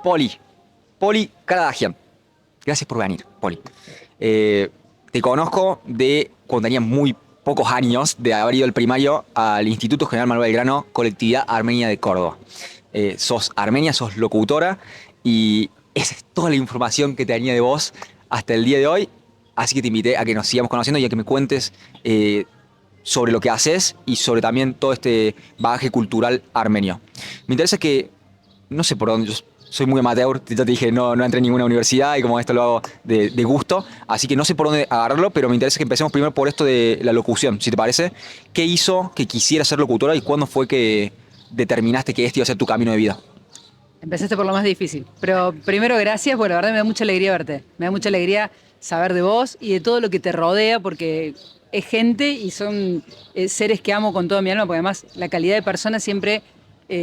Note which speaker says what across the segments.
Speaker 1: Poli. Poli Kardashian. Gracias por venir, Poli. Te conozco de cuando tenía muy pocos años de haber ido al primario al Instituto General Manuel Belgrano, Colectividad Armenia de Córdoba. Sos armenia, sos locutora y esa es toda la información que tenía de vos hasta el día de hoy. Así que te invité a que nos sigamos conociendo y a que me cuentes sobre lo que haces y sobre también todo este bagaje cultural armenio. Me interesa que, no sé por dónde, yo soy muy amateur, ya te dije, no entré en ninguna universidad y como esto lo hago de gusto, así que no sé por dónde agarrarlo, pero me interesa que empecemos primero por esto de la locución, si te parece. ¿Qué hizo que quisieras ser locutora y cuándo fue que determinaste que este iba a ser tu camino de vida?
Speaker 2: Empezaste por lo más difícil. Pero primero, gracias, porque la verdad me da mucha alegría verte. Me da mucha alegría saber de vos y de todo lo que te rodea, porque es gente y son seres que amo con toda mi alma, porque además la calidad de persona siempre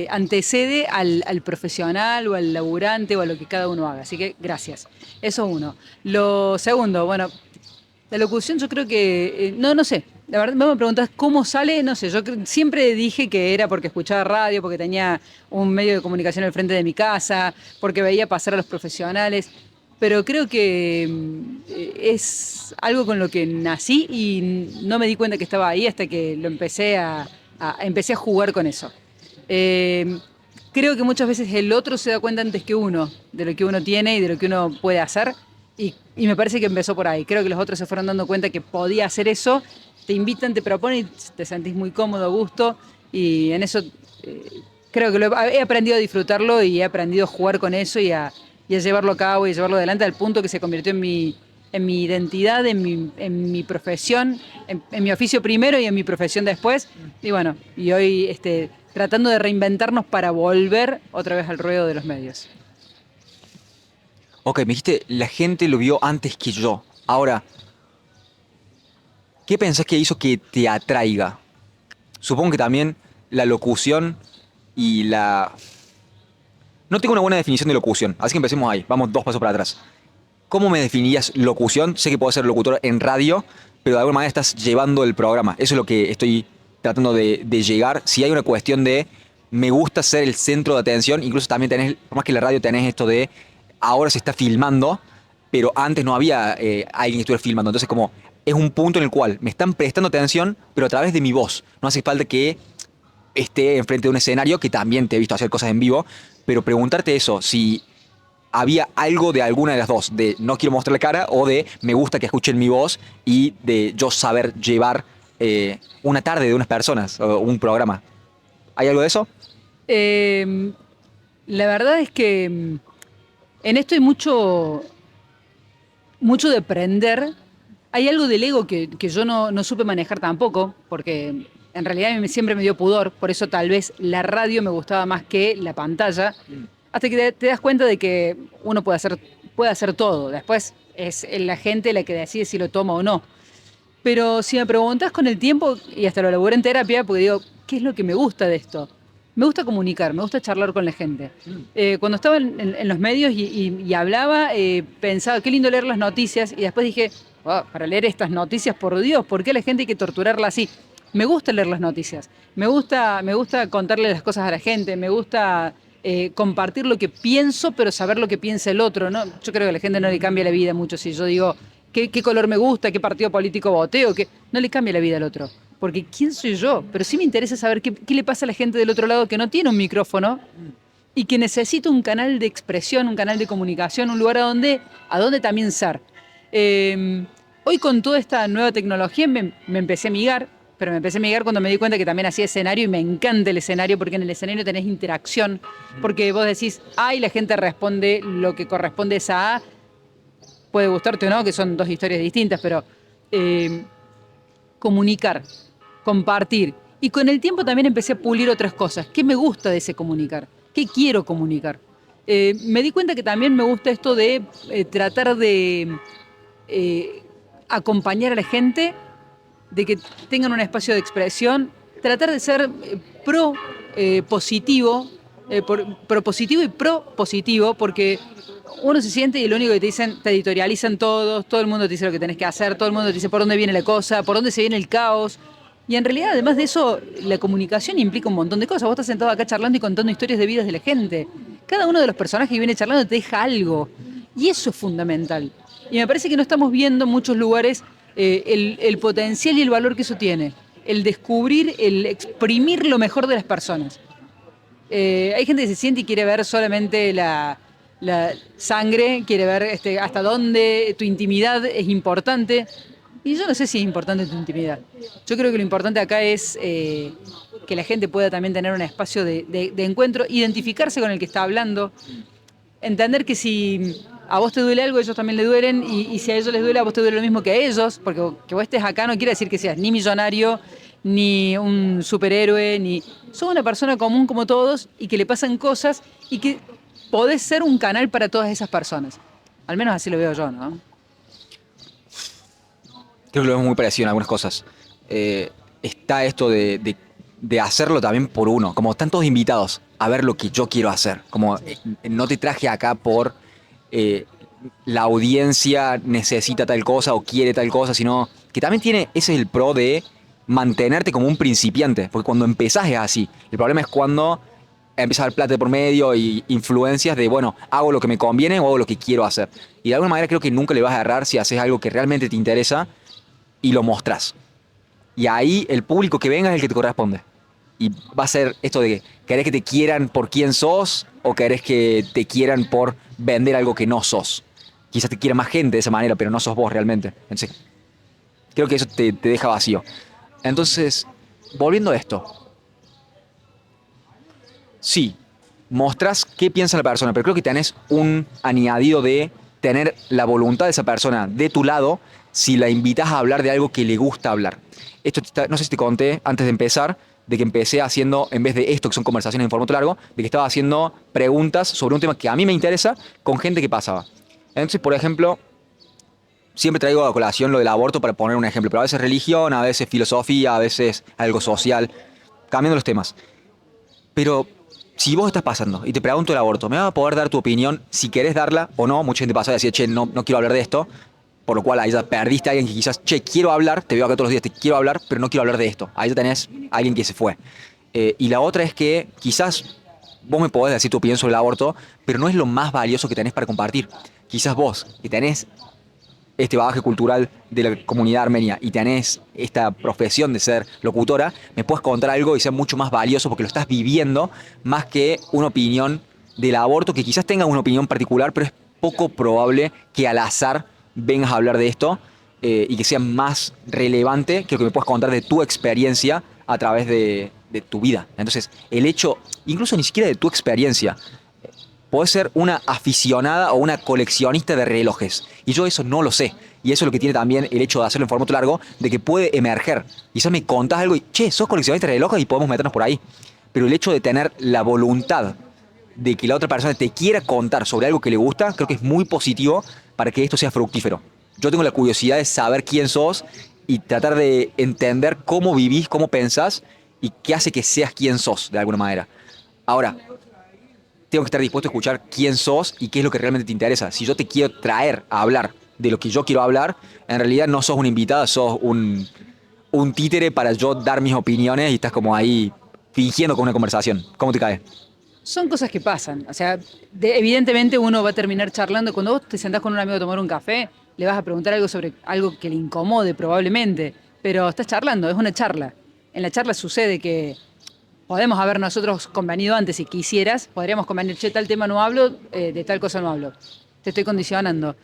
Speaker 2: antecede al profesional o al laburante o a lo que cada uno haga. Así que gracias. Eso uno. Lo segundo, bueno, la locución yo creo que, no sé, la verdad me preguntás cómo sale, no sé, siempre dije que era porque escuchaba radio, porque tenía un medio de comunicación al frente de mi casa, porque veía pasar a los profesionales, pero creo que es algo con lo que nací y no me di cuenta que estaba ahí hasta que lo empecé a jugar con eso. Eh, Creo que muchas veces el otro se da cuenta antes que uno de lo que uno tiene y de lo que uno puede hacer. Y me parece que empezó por ahí. Creo que los otros se fueron dando cuenta que podía hacer eso. Te invitan, te proponen y te sentís muy cómodo, a gusto. Y en eso creo que he aprendido a disfrutarlo y he aprendido a jugar con eso y a llevarlo a cabo y a llevarlo adelante al punto que se convirtió en mi identidad, en mi profesión, en mi oficio primero y en mi profesión después. Y bueno, y hoy tratando de reinventarnos para volver otra vez al ruedo de los medios.
Speaker 1: Ok, me dijiste, la gente lo vio antes que yo. Ahora, ¿qué pensás que hizo que te atraiga? Supongo que también la locución y la... No tengo una buena definición de locución, así que empecemos ahí, vamos dos pasos para atrás. ¿Cómo me definirías locución? Sé que puedo ser locutor en radio, pero de alguna manera estás llevando el programa. Eso es lo que estoy tratando de llegar. Si hay una cuestión de me gusta ser el centro de atención, incluso también tenés, por más que en la radio tenés esto de ahora se está filmando, pero antes no había alguien que estuviera filmando. Entonces como es un punto en el cual me están prestando atención, pero a través de mi voz. No hace falta que esté enfrente de un escenario, que también te he visto hacer cosas en vivo, pero preguntarte eso, si había algo de alguna de las dos, de no quiero mostrar la cara o de me gusta que escuchen mi voz y de yo saber llevar una tarde de unas personas o un programa. ¿Hay algo de eso?
Speaker 2: Eh, la verdad es que en esto hay mucho de aprender. Hay algo del ego que yo no supe manejar tampoco, porque en realidad a mí siempre me dio pudor, por eso tal vez la radio me gustaba más que la pantalla, hasta que te das cuenta de que uno puede hacer todo. Después es la gente la que decide si lo toma o no. Pero si me preguntas con el tiempo, y hasta lo elaboré en terapia, porque digo, ¿qué es lo que me gusta de esto? Me gusta comunicar, me gusta charlar con la gente. Cuando estaba en los medios y hablaba, pensaba, qué lindo leer las noticias, y después dije, "Wow, para leer estas noticias, por Dios, ¿por qué a la gente hay que torturarla así?". Me gusta leer las noticias, me gusta contarle las cosas a la gente, me gusta compartir lo que pienso, pero saber lo que piensa el otro, ¿no? Yo creo que a la gente no le cambia la vida mucho si yo digo qué color me gusta, qué partido político voteo, que no le cambia la vida al otro. Porque ¿quién soy yo? Pero sí me interesa saber qué le pasa a la gente del otro lado que no tiene un micrófono y que necesita un canal de expresión, un canal de comunicación, un lugar a donde también ser. Hoy con toda esta nueva tecnología me empecé a migar, pero me empecé a migar cuando me di cuenta que también hacía escenario y me encanta el escenario porque en el escenario tenés interacción, porque vos decís A y la gente responde lo que corresponde a esa A, puede gustarte o no, que son dos historias distintas, pero comunicar, compartir. Y con el tiempo también empecé a pulir otras cosas. ¿Qué me gusta de ese comunicar? ¿Qué quiero comunicar? Me di cuenta que también me gusta esto de tratar de eh, acompañar a la gente, de que tengan un espacio de expresión, tratar de ser positivo, propositivo y propositivo, porque uno se siente y lo único que te dicen, te editorializan todos, todo el mundo te dice lo que tenés que hacer, todo el mundo te dice por dónde viene la cosa, por dónde se viene el caos. Y en realidad, además de eso, la comunicación implica un montón de cosas. Vos estás sentado acá charlando y contando historias de vidas de la gente. Cada uno de los personajes que viene charlando te deja algo. Y eso es fundamental. Y me parece que no estamos viendo en muchos lugares el potencial y el valor que eso tiene. El descubrir, el exprimir lo mejor de las personas. Hay gente que se siente y quiere ver solamente la sangre, quiere ver hasta dónde tu intimidad es importante. Y yo no sé si es importante tu intimidad. Yo creo que lo importante acá es que la gente pueda también tener un espacio de encuentro, identificarse con el que está hablando, entender que si a vos te duele algo, a ellos también le duelen, y si a ellos les duele, a vos te duele lo mismo que a ellos, porque que vos estés acá no quiere decir que seas ni millonario, ni un superhéroe, ni... Sos una persona común como todos y que le pasan cosas y que podés ser un canal para todas esas personas. Al menos así lo veo yo, ¿no?
Speaker 1: Creo que lo vemos muy parecido en algunas cosas. Está esto de hacerlo también por uno. Como están todos invitados a ver lo que yo quiero hacer. Como no te traje acá por la audiencia necesita tal cosa o quiere tal cosa, sino que también tiene, ese es el pro de mantenerte como un principiante. Porque cuando empezás es así. El problema es cuando empieza a haber plata de por medio y influencias de, bueno, hago lo que me conviene o hago lo que quiero hacer. Y de alguna manera creo que nunca le vas a errar si haces algo que realmente te interesa y lo mostrás. Y ahí el público que venga es el que te corresponde. Y va a ser esto de, ¿querés que te quieran por quién sos o querés que te quieran por vender algo que no sos? Quizás te quiera más gente de esa manera, pero no sos vos realmente. Entonces, creo que eso te deja vacío. Entonces, volviendo a esto. Sí, mostrás qué piensa la persona, pero creo que tenés un añadido de tener la voluntad de esa persona de tu lado si la invitas a hablar de algo que le gusta hablar. Esto no sé si te conté antes de empezar, de que empecé haciendo, en vez de esto que son conversaciones en formato largo, de que estaba haciendo preguntas sobre un tema que a mí me interesa con gente que pasaba. Entonces, por ejemplo, siempre traigo a colación lo del aborto para poner un ejemplo, pero a veces religión, a veces filosofía, a veces algo social, cambiando los temas. Pero si vos estás pasando y te pregunto el aborto, ¿me vas a poder dar tu opinión si querés darla o no? Mucha gente pasa y decía, che, no quiero hablar de esto, por lo cual ahí ya perdiste a alguien que quizás, che, quiero hablar, te veo acá todos los días, te quiero hablar, pero no quiero hablar de esto. Ahí ya tenés a alguien que se fue. Y la otra es que quizás vos me podés decir tu opinión sobre el aborto, pero no es lo más valioso que tenés para compartir. Quizás vos, que tenés este bagaje cultural de la comunidad armenia y tenés esta profesión de ser locutora, me puedes contar algo y ser mucho más valioso porque lo estás viviendo más que una opinión del aborto, que quizás tenga una opinión particular, pero es poco probable que al azar vengas a hablar de esto y que sea más relevante que lo que me puedes contar de tu experiencia a través de tu vida. Entonces, el hecho, incluso ni siquiera de tu experiencia, podés ser una aficionada o una coleccionista de relojes. Y yo eso no lo sé. Y eso es lo que tiene también el hecho de hacerlo en formato largo, de que puede emerger. Quizás me contás algo y, che, sos coleccionista de relojes y podemos meternos por ahí. Pero el hecho de tener la voluntad de que la otra persona te quiera contar sobre algo que le gusta, creo que es muy positivo para que esto sea fructífero. Yo tengo la curiosidad de saber quién sos y tratar de entender cómo vivís, cómo pensás y qué hace que seas quien sos, de alguna manera. Ahora, tengo que estar dispuesto a escuchar quién sos y qué es lo que realmente te interesa. Si yo te quiero traer a hablar de lo que yo quiero hablar, en realidad no sos una invitada, sos un títere para yo dar mis opiniones y estás como ahí fingiendo con una conversación. ¿Cómo te cae?
Speaker 2: Son cosas que pasan. O sea, evidentemente uno va a terminar charlando. Cuando vos te sentás con un amigo a tomar un café, le vas a preguntar algo sobre algo que le incomode probablemente, pero estás charlando, es una charla. En la charla sucede que podemos haber nosotros convenido antes, si quisieras, podríamos convenir, che, tal tema no hablo, de tal cosa no hablo. Te estoy condicionando.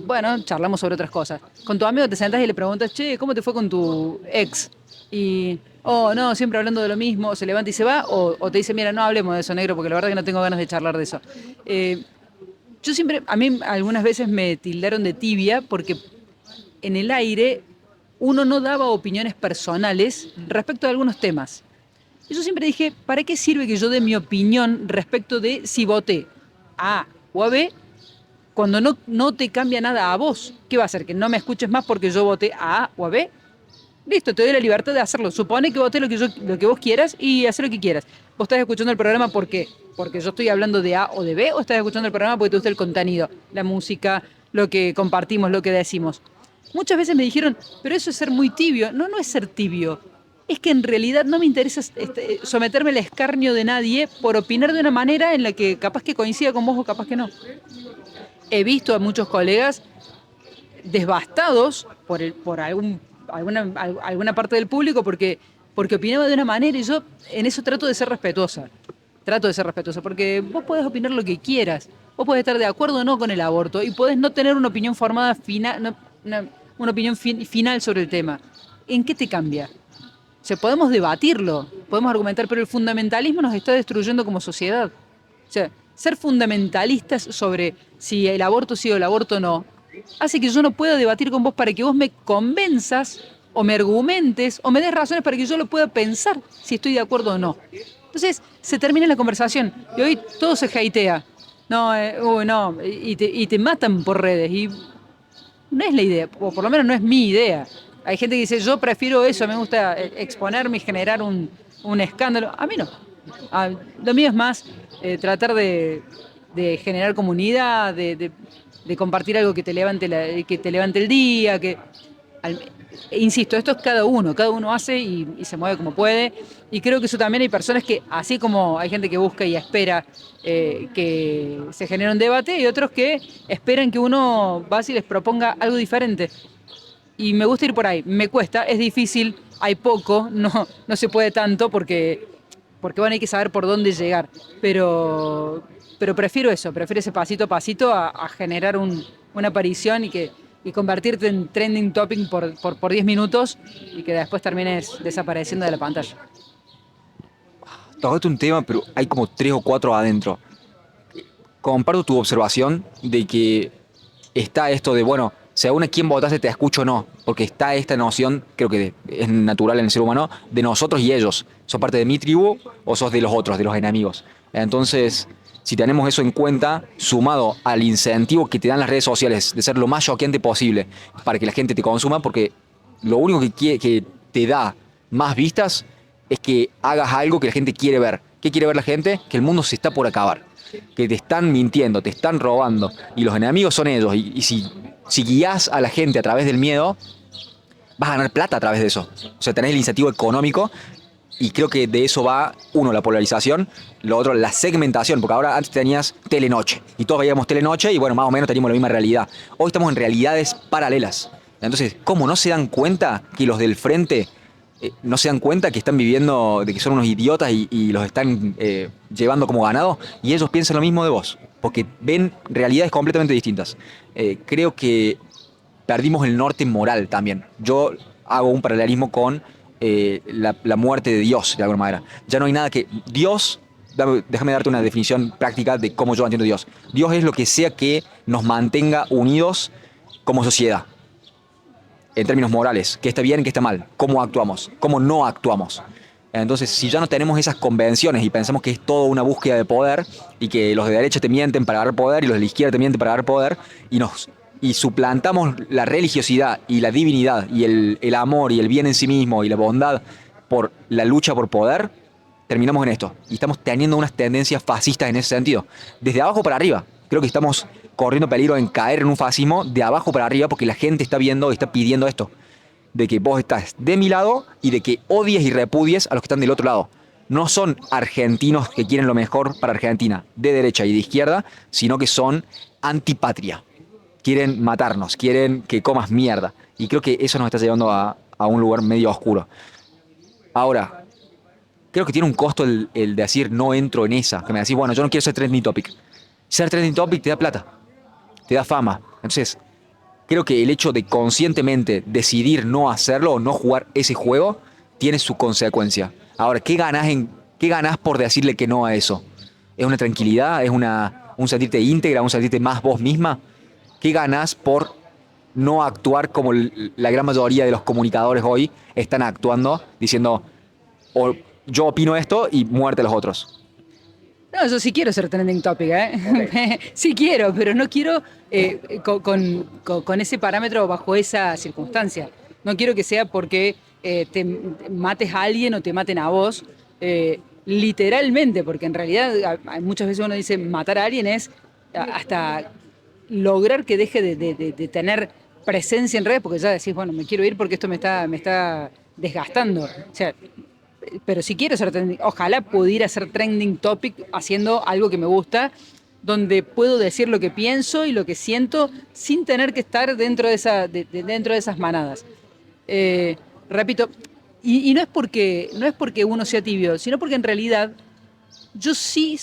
Speaker 2: Bueno, charlamos sobre otras cosas. Con tu amigo te sentás y le preguntas, che, ¿cómo te fue con tu ex? Y, oh, no, siempre hablando de lo mismo, se levanta y se va, o te dice, mira, no hablemos de eso, negro, porque la verdad que no tengo ganas de charlar de eso. Yo siempre, a mí algunas veces me tildaron de tibia, porque en el aire uno no daba opiniones personales respecto de algunos temas. Y yo siempre dije, ¿para qué sirve que yo dé mi opinión respecto de si voté a A o a B cuando no te cambia nada a vos? ¿Qué va a hacer? ¿Que no me escuches más porque yo voté a A o a B? Listo, te doy la libertad de hacerlo. Supone que voté lo que vos quieras y hacer lo que quieras. ¿Vos estás escuchando el programa por qué? ¿Porque yo estoy hablando de A o de B? ¿O estás escuchando el programa porque te gusta el contenido, la música, lo que compartimos, lo que decimos? Muchas veces me dijeron, pero eso es ser muy tibio. No, no es ser tibio. es que en realidad no me interesa someterme al escarnio de nadie por opinar de una manera en la que capaz que coincida con vos o capaz que no. He visto a muchos colegas devastados alguna parte del público porque opinaba de una manera y yo en eso trato de ser respetuosa. Trato de ser respetuosa porque vos podés opinar lo que quieras. Vos podés estar de acuerdo o no con el aborto y podés no tener una opinión formada final, una opinión final sobre el tema. ¿En qué te cambia? O sea, podemos debatirlo, podemos argumentar, pero el fundamentalismo nos está destruyendo como sociedad. O sea, ser fundamentalistas sobre si el aborto sí o el aborto no, hace que yo no pueda debatir con vos para que vos me convenzas o me argumentes o me des razones para que yo lo pueda pensar si estoy de acuerdo o no. Entonces, se termina la conversación y hoy todo se hatea. No, no, y te matan por redes. Y no es la idea, o por lo menos no es mi idea. Hay gente que dice, yo prefiero eso, me gusta exponerme y generar un escándalo. A mí no. Lo mío es más tratar de generar comunidad, de compartir algo que te levante, que te levante el día. Insisto, esto es cada uno hace y se mueve como puede. Y creo que eso también hay personas que, así como hay gente que busca y espera que se genere un debate, hay otros que esperan que uno vaya y les proponga algo diferente. Y me gusta ir por ahí. Me cuesta, es difícil, hay poco, no se puede tanto porque bueno, hay que saber por dónde llegar. Pero prefiero eso, prefiero ese pasito a pasito a generar una aparición y convertirte en trending topic por 10 minutos y que después termines desapareciendo de la pantalla.
Speaker 1: Tocaste un tema, pero hay como 3 o 4 adentro. Comparto tu observación de que está esto de, bueno, según a quién votaste te escucho o no, porque está esta noción, creo que es natural en el ser humano, de nosotros y ellos. ¿Sos parte de mi tribu o sos de los otros, de los enemigos? Entonces, si tenemos eso en cuenta, sumado al incentivo que te dan las redes sociales de ser lo más choqueante posible para que la gente te consuma, porque lo único que te da más vistas es que hagas algo que la gente quiere ver. ¿Qué quiere ver la gente? Que el mundo se está por acabar, que te están mintiendo, te están robando, y los enemigos son ellos. Y si guías a la gente a través del miedo, vas a ganar plata a través de eso. O sea, tenés el incentivo económico, y creo que de eso va, uno, la polarización, lo otro, la segmentación, porque ahora antes tenías Telenoche, y todos veíamos Telenoche, y bueno, más o menos teníamos la misma realidad. Hoy estamos en realidades paralelas. Entonces, ¿cómo no se dan cuenta que los del frente no se dan cuenta que están viviendo, de que son unos idiotas y los están llevando como ganado? Y ellos piensan lo mismo de vos, porque ven realidades completamente distintas. Creo que perdimos el norte moral también. Yo hago un paralelismo con la muerte de Dios, de alguna manera. Ya no hay nada que... Dios, déjame darte una definición práctica de cómo yo entiendo Dios. Dios es lo que sea que nos mantenga unidos como sociedad, en términos morales, qué está bien y qué está mal, cómo actuamos, cómo no actuamos. Entonces, si ya no tenemos esas convenciones y pensamos que es toda una búsqueda de poder y que los de derecha te mienten para dar poder y los de la izquierda te mienten para dar poder y suplantamos la religiosidad y la divinidad y el amor y el bien en sí mismo y la bondad por la lucha por poder, terminamos en esto. Y estamos teniendo unas tendencias fascistas en ese sentido, desde abajo para arriba. Creo que estamos corriendo peligro en caer en un fascismo de abajo para arriba porque la gente está viendo y está pidiendo esto, de que vos estás de mi lado y de que odies y repudies a los que están del otro lado. No son argentinos que quieren lo mejor para Argentina, de derecha y de izquierda, sino que son antipatria. Quieren matarnos, quieren que comas mierda. Y creo que eso nos está llevando a un lugar medio oscuro. Ahora, creo que tiene un costo el decir no entro en esa. Que me decís, bueno, yo no quiero ser trending topic. Ser trending topic te da plata, te da fama. Entonces, creo que el hecho de conscientemente decidir no hacerlo o no jugar ese juego tiene su consecuencia. Ahora, qué ganás por decirle que no a eso? ¿Es una tranquilidad? ¿Es un sentirte íntegra? ¿Un sentirte más vos misma? ¿Qué ganás por no actuar como la gran mayoría de los comunicadores hoy están actuando, diciendo, yo opino esto y muerte a los otros?
Speaker 2: No, yo sí quiero ser trending topic, ¿eh?
Speaker 1: Okay.
Speaker 2: Sí quiero, pero no quiero con ese parámetro bajo esa circunstancia. No quiero que sea porque te mates a alguien o te maten a vos, literalmente, porque en realidad muchas veces uno dice matar a alguien es hasta lograr que deje de tener presencia en redes, porque ya decís, bueno, me quiero ir porque esto me está desgastando. O sea, pero si quiero ser trending, ojalá pudiera ser trending topic haciendo algo que me gusta, donde puedo decir lo que pienso y lo que siento sin tener que estar dentro de, dentro de esas manadas. Repito, y no es porque uno sea tibio, sino porque en realidad yo sí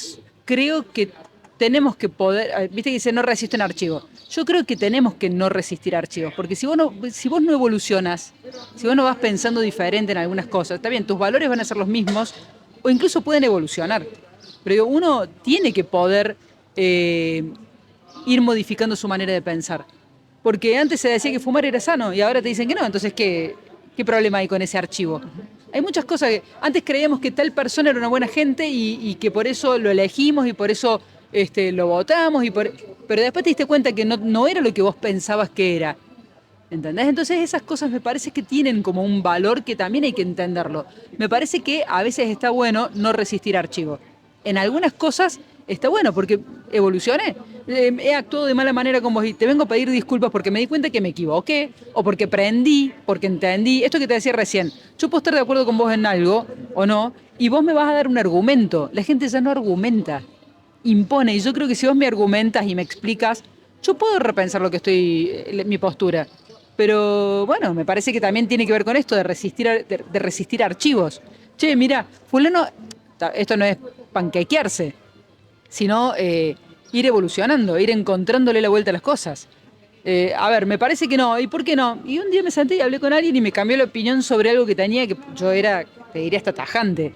Speaker 2: creo que tenemos que poder, viste que dice no resisten archivos. Yo creo que tenemos que no resistir archivos, porque si vos no evolucionas, si vos no vas pensando diferente en algunas cosas, está bien, tus valores van a ser los mismos o incluso pueden evolucionar. Pero digo, uno tiene que poder ir modificando su manera de pensar. Porque antes se decía que fumar era sano y ahora te dicen que no, entonces ¿qué problema hay con ese archivo? Hay muchas cosas que antes creíamos que tal persona era una buena gente y que por eso lo elegimos y por eso lo votamos, pero después te diste cuenta que no era lo que vos pensabas que era. ¿Entendés? Entonces esas cosas me parece que tienen como un valor que también hay que entenderlo. Me parece que a veces está bueno no resistir archivo. En algunas cosas está bueno porque evolucioné. He actuado de mala manera con vos y te vengo a pedir disculpas porque me di cuenta que me equivoqué o porque aprendí, porque entendí. Esto que te decía recién, yo puedo estar de acuerdo con vos en algo o no y vos me vas a dar un argumento. La gente ya no argumenta, impone. Y yo creo que si vos me argumentas y me explicas, yo puedo repensar lo que mi postura. Pero bueno, me parece que también tiene que ver con esto de de resistir archivos. Che, mira, fulano, esto no es panquequearse, sino ir evolucionando, ir encontrándole la vuelta a las cosas. A ver, me parece que no, ¿y por qué no? Y un día me senté y hablé con alguien y me cambió la opinión sobre algo que tenía, que yo era, te diría, hasta tajante.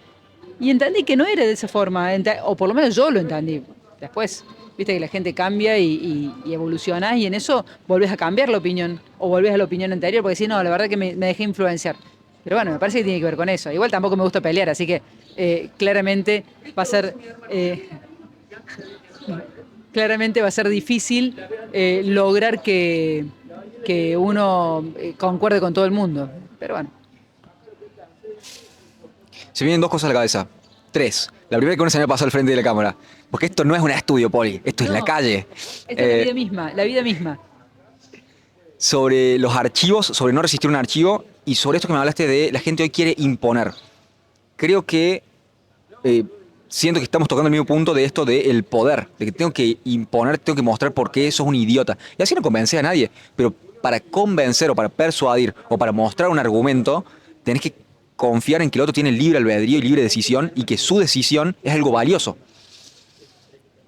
Speaker 2: Y entendí que no era de esa forma, o por lo menos yo lo entendí. Después, viste que la gente cambia y evolucionás y en eso volvés a cambiar la opinión o volvés a la opinión anterior porque decís, no, la verdad que me dejé influenciar. Pero bueno, me parece que tiene que ver con eso. Igual tampoco me gusta pelear, así que claramente va a ser... claramente va a ser difícil lograr que uno concuerde con todo el mundo. Pero bueno.
Speaker 1: Se vienen dos cosas a la cabeza. Tres. La primera que uno se me pasó al frente de la cámara. Porque esto no es un estudio, Poli. Esto es la
Speaker 2: No,
Speaker 1: calle.
Speaker 2: esta es la vida misma, la vida misma.
Speaker 1: Sobre los archivos, sobre no resistir un archivo y sobre esto que me hablaste de la gente hoy quiere imponer. Creo que eh, siento que estamos tocando el mismo punto de esto del poder, de que tengo que imponer, tengo que mostrar por qué sos un idiota. Y así no convence a nadie, pero para convencer o para persuadir o para mostrar un argumento, tenés que confiar en que el otro tiene libre albedrío y libre decisión y que su decisión es algo valioso.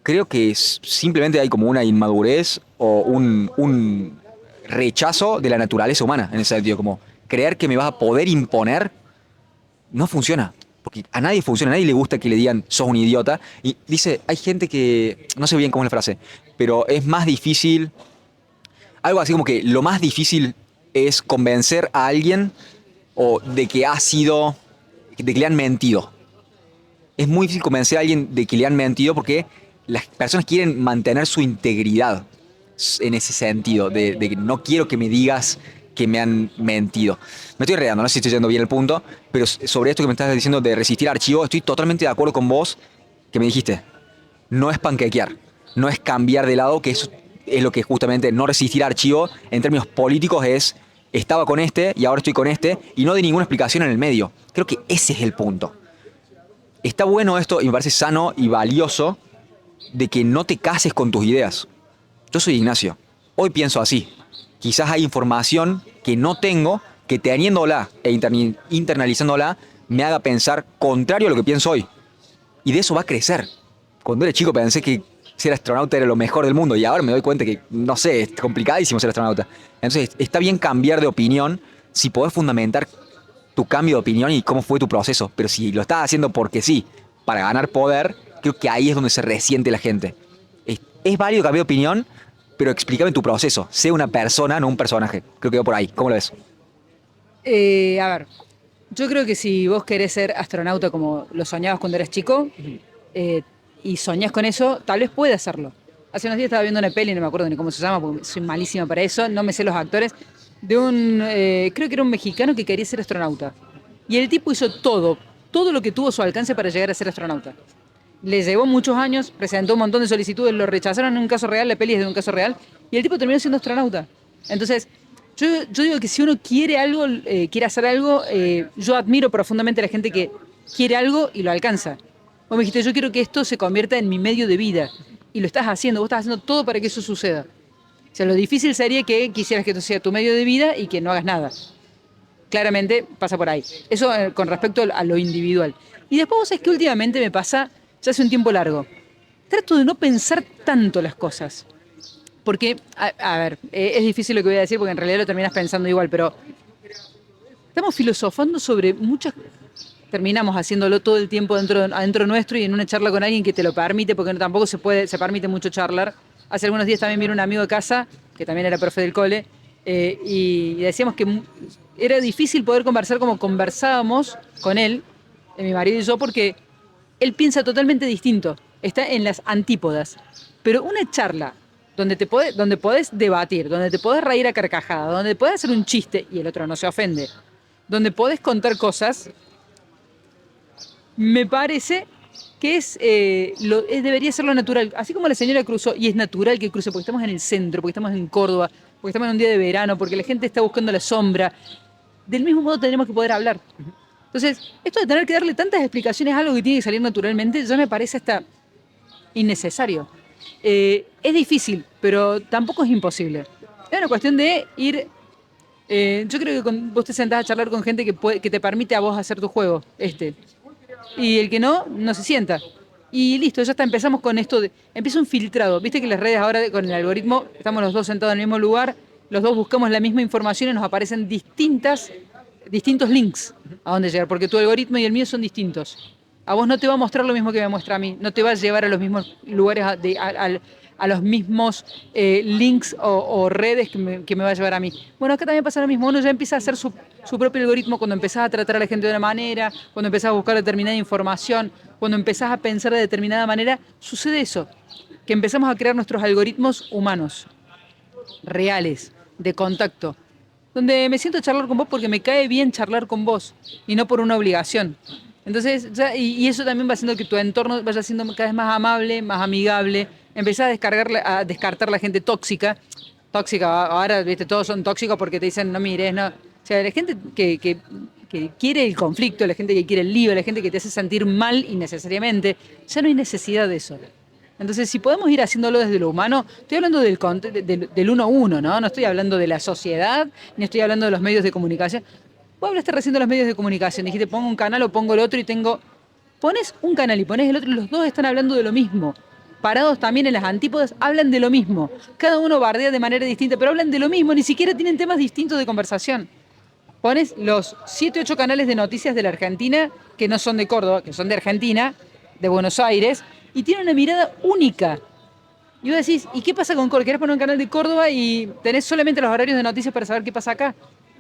Speaker 1: Creo que simplemente hay como una inmadurez o un rechazo de la naturaleza humana en ese sentido, como creer que me vas a poder imponer no funciona. Porque a nadie funciona, a nadie le gusta que le digan sos un idiota. Y dice, hay gente que, no sé bien cómo es la frase, pero es más difícil, algo así como que lo más difícil es convencer a alguien o de que ha sido, de que le han mentido. Es muy difícil convencer a alguien de que le han mentido porque las personas quieren mantener su integridad en ese sentido, de que no quiero que me digas que me han mentido. Me estoy enredando, no sé si estoy yendo bien el punto, pero sobre esto que me estás diciendo de resistir archivo, estoy totalmente de acuerdo con vos que me dijiste. No es panquequear, no es cambiar de lado, que eso es lo que justamente no resistir archivo en términos políticos es estaba con este y ahora estoy con este y no de ninguna explicación en el medio. Creo que ese es el punto. Está bueno esto y me parece sano y valioso de que no te cases con tus ideas. Yo soy Ignacio. Hoy pienso así. Quizás hay información que no tengo que teniéndola e internalizándola me haga pensar contrario a lo que pienso hoy. Y de eso va a crecer. Cuando era chico pensé que ser astronauta era lo mejor del mundo y ahora me doy cuenta que, no sé, es complicadísimo ser astronauta. Entonces está bien cambiar de opinión si podés fundamentar tu cambio de opinión y cómo fue tu proceso. Pero si lo estás haciendo porque sí, para ganar poder, creo que ahí es donde se resiente la gente. Es válido cambiar de opinión, pero explícame tu proceso. Sé una persona, no un personaje. Creo que va por ahí. ¿Cómo lo ves?
Speaker 2: A ver, yo creo que si vos querés ser astronauta como lo soñabas cuando eras chico y soñás con eso, tal vez puedas hacerlo. Hace unos días estaba viendo una peli, no me acuerdo ni cómo se llama, porque soy malísima para eso, no me sé los actores, de creo que era un mexicano que quería ser astronauta. Y el tipo hizo todo lo que tuvo a su alcance para llegar a ser astronauta. Le llevó muchos años, presentó un montón de solicitudes, lo rechazaron en un caso real, la peli es de un caso real, y el tipo terminó siendo astronauta. Entonces, Yo digo que si uno quiere algo, quiere hacer algo, yo admiro profundamente a la gente que quiere algo y lo alcanza. Vos me dijiste, yo quiero que esto se convierta en mi medio de vida. Y lo estás haciendo, vos estás haciendo todo para que eso suceda. O sea, lo difícil sería que quisieras que esto sea tu medio de vida y que no hagas nada. Claramente pasa por ahí. Eso con respecto a lo individual. Y después vos sabés que últimamente me pasa, ya hace un tiempo largo, trato de no pensar tanto las cosas. Porque, a ver, es difícil lo que voy a decir porque en realidad lo terminas pensando igual, pero estamos filosofando sobre muchas. Terminamos haciéndolo todo el tiempo adentro nuestro y en una charla con alguien que te lo permite, porque tampoco se permite mucho charlar. Hace algunos días también vino un amigo de casa, que también era profe del cole, y decíamos que era difícil poder conversar como conversábamos con él, mi marido y yo, porque él piensa totalmente distinto, está en las antípodas. Pero una charla donde podés debatir, donde te podés reír a carcajada, donde podés hacer un chiste y el otro no se ofende, donde podés contar cosas, me parece que debería ser lo natural. Así como la señora cruzó, y es natural que cruce, porque estamos en el centro, porque estamos en Córdoba, porque estamos en un día de verano, porque la gente está buscando la sombra. Del mismo modo tenemos que poder hablar. Entonces, esto de tener que darle tantas explicaciones a algo que tiene que salir naturalmente, ya me parece hasta innecesario. Es difícil, pero tampoco es imposible. Es una cuestión de ir. Yo creo que vos te sentás a charlar con gente que te permite a vos hacer tu juego, y el que no se sienta. Y listo, ya está, empezamos con esto empieza un filtrado. Viste que las redes ahora con el algoritmo, estamos los dos sentados en el mismo lugar, los dos buscamos la misma información y nos aparecen distintos links a dónde llegar, porque tu algoritmo y el mío son distintos. A vos no te va a mostrar lo mismo que me muestra a mí, no te va a llevar a los mismos lugares, a los mismos links o redes que me va a llevar a mí. Bueno, acá también pasa lo mismo, uno ya empieza a hacer su propio algoritmo cuando empezás a tratar a la gente de una manera, cuando empezás a buscar determinada información, cuando empezás a pensar de determinada manera, sucede eso, que empezamos a crear nuestros algoritmos humanos, reales, de contacto, donde me siento a charlar con vos porque me cae bien charlar con vos y no por una obligación. Entonces, y eso también va haciendo que tu entorno vaya siendo cada vez más amable, más amigable. Empezás a descartar la gente tóxica. Tóxica, ahora, viste, todos son tóxicos porque te dicen, no mires, no. O sea, la gente que quiere el conflicto, la gente que quiere el lío, la gente que te hace sentir mal innecesariamente, ya no hay necesidad de eso. Entonces, si podemos ir haciéndolo desde lo humano, estoy hablando del uno a uno, ¿no? No estoy hablando de la sociedad, ni estoy hablando de los medios de comunicación. Vos hablaste recién de los medios de comunicación, dijiste pongo un canal o pongo el otro y pones un canal y pones el otro y los dos están hablando de lo mismo. Parados también en las antípodas, hablan de lo mismo. Cada uno bardea de manera distinta, pero hablan de lo mismo, ni siquiera tienen temas distintos de conversación. Pones los 7, 8 canales de noticias de la Argentina, que no son de Córdoba, que son de Argentina, de Buenos Aires, y tienen una mirada única. Y vos decís, ¿y qué pasa con Córdoba? ¿Querés poner un canal de Córdoba y tenés solamente los horarios de noticias para saber qué pasa acá?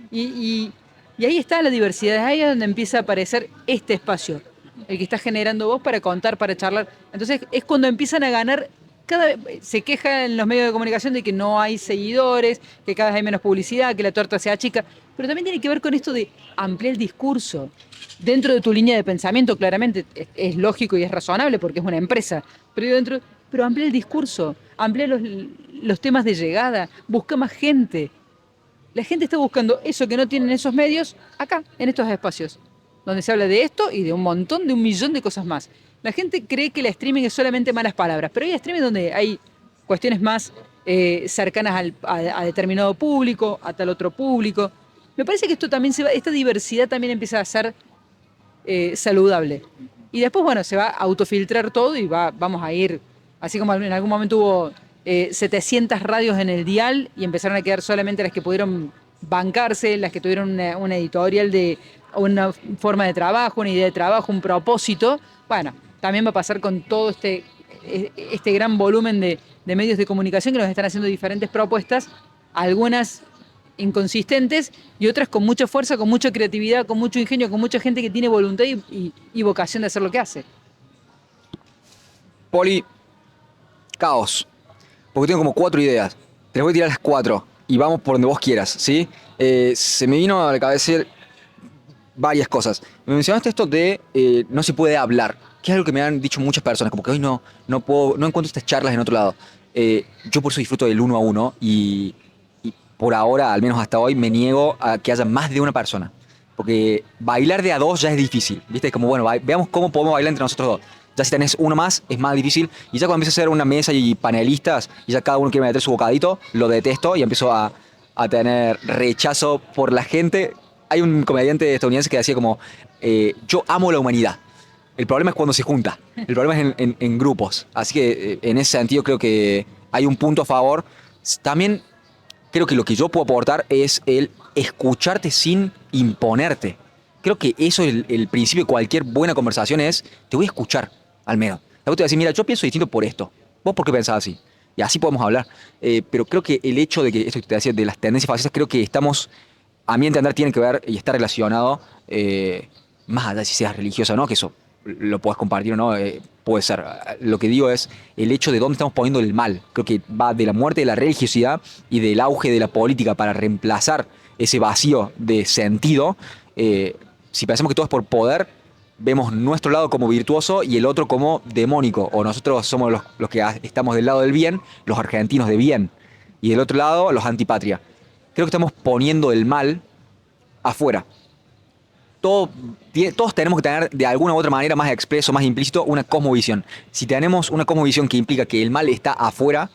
Speaker 2: Y ahí está la diversidad, ahí es donde empieza a aparecer este espacio, el que estás generando vos para contar, para charlar. Entonces es cuando empiezan a ganar, cada vez se quejan en los medios de comunicación de que no hay seguidores, que cada vez hay menos publicidad, que la torta sea chica, pero también tiene que ver con esto de ampliar el discurso. Dentro de tu línea de pensamiento, claramente, es lógico y es razonable porque es una empresa, pero amplía el discurso, amplía los temas de llegada, busca más gente. La gente está buscando eso que no tienen esos medios acá, en estos espacios, donde se habla de esto y de un millón de cosas más. La gente cree que el streaming es solamente malas palabras, pero hay streaming donde hay cuestiones más cercanas a determinado público, a tal otro público. Me parece que esto también esta diversidad también empieza a ser saludable. Y después, bueno, se va a autofiltrar todo y vamos a ir, así como en algún momento hubo 700 radios en el dial y empezaron a quedar solamente las que pudieron bancarse, las que tuvieron una editorial de una forma de trabajo, una idea de trabajo, un propósito. Bueno, también va a pasar con todo este gran volumen de medios de comunicación que nos están haciendo diferentes propuestas, algunas inconsistentes y otras con mucha fuerza, con mucha creatividad, con mucho ingenio, con mucha gente que tiene voluntad y vocación de hacer lo que hace.
Speaker 1: Poli, caos. Porque tengo como 4 ideas. Te las voy a tirar las 4 y vamos por donde vos quieras, ¿sí? Se me vino a la cabeza varias cosas. Me mencionaste esto de no se puede hablar, que es algo que me han dicho muchas personas, como que hoy no encuentro estas charlas en otro lado. Yo por eso disfruto del uno a uno y por ahora, al menos hasta hoy, me niego a que haya más de una persona. Porque bailar de a dos ya es difícil, ¿viste? Como, bueno, veamos cómo podemos bailar entre nosotros dos. Ya si tenés uno más, es más difícil. Y ya cuando empieza a ser una mesa y panelistas, y ya cada uno quiere meter su bocadito, lo detesto y empiezo a tener rechazo por la gente. Hay un comediante estadounidense que decía como, yo amo la humanidad. El problema es cuando se junta. El problema es en grupos. Así que en ese sentido creo que hay un punto a favor. También creo que lo que yo puedo aportar es el escucharte sin imponerte. Creo que eso es el principio de cualquier buena conversación es, te voy a escuchar, al menos. Luego te voy a decir, mira, yo pienso distinto por esto. ¿Vos por qué pensás así? Y así podemos hablar. Pero creo que el hecho de que, esto que te decía, de las tendencias fascistas, creo que estamos, a mi entender, tiene que ver y está relacionado, más allá de si seas religiosa o no, que eso lo puedes compartir o no, puede ser. Lo que digo es el hecho de dónde estamos poniendo el mal. Creo que va de la muerte de la religiosidad y del auge de la política para reemplazar ese vacío de sentido. Si pensamos que todo es por poder, vemos nuestro lado como virtuoso y el otro como demónico. O nosotros somos los que estamos del lado del bien, los argentinos de bien. Y del otro lado, los antipatria. Creo que estamos poniendo el mal afuera. Todos tenemos que tener de alguna u otra manera, más expreso, más implícito, una cosmovisión. Si tenemos una cosmovisión que implica que el mal está afuera,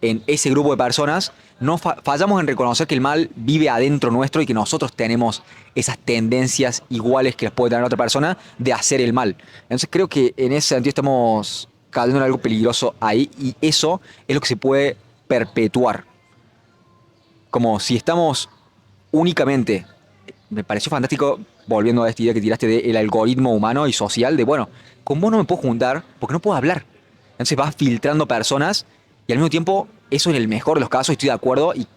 Speaker 1: en ese grupo de personas, no fallamos en reconocer que el mal vive adentro nuestro y que nosotros tenemos esas tendencias iguales que las puede tener otra persona de hacer el mal. Entonces creo que en ese sentido estamos cayendo en algo peligroso ahí y eso es lo que se puede perpetuar. Como si estamos únicamente, me pareció fantástico, volviendo a esta idea que tiraste del algoritmo humano y social, de bueno, con vos no me puedo juntar porque no puedo hablar. Entonces vas filtrando personas y al mismo tiempo, eso en el mejor de los casos, estoy de acuerdo y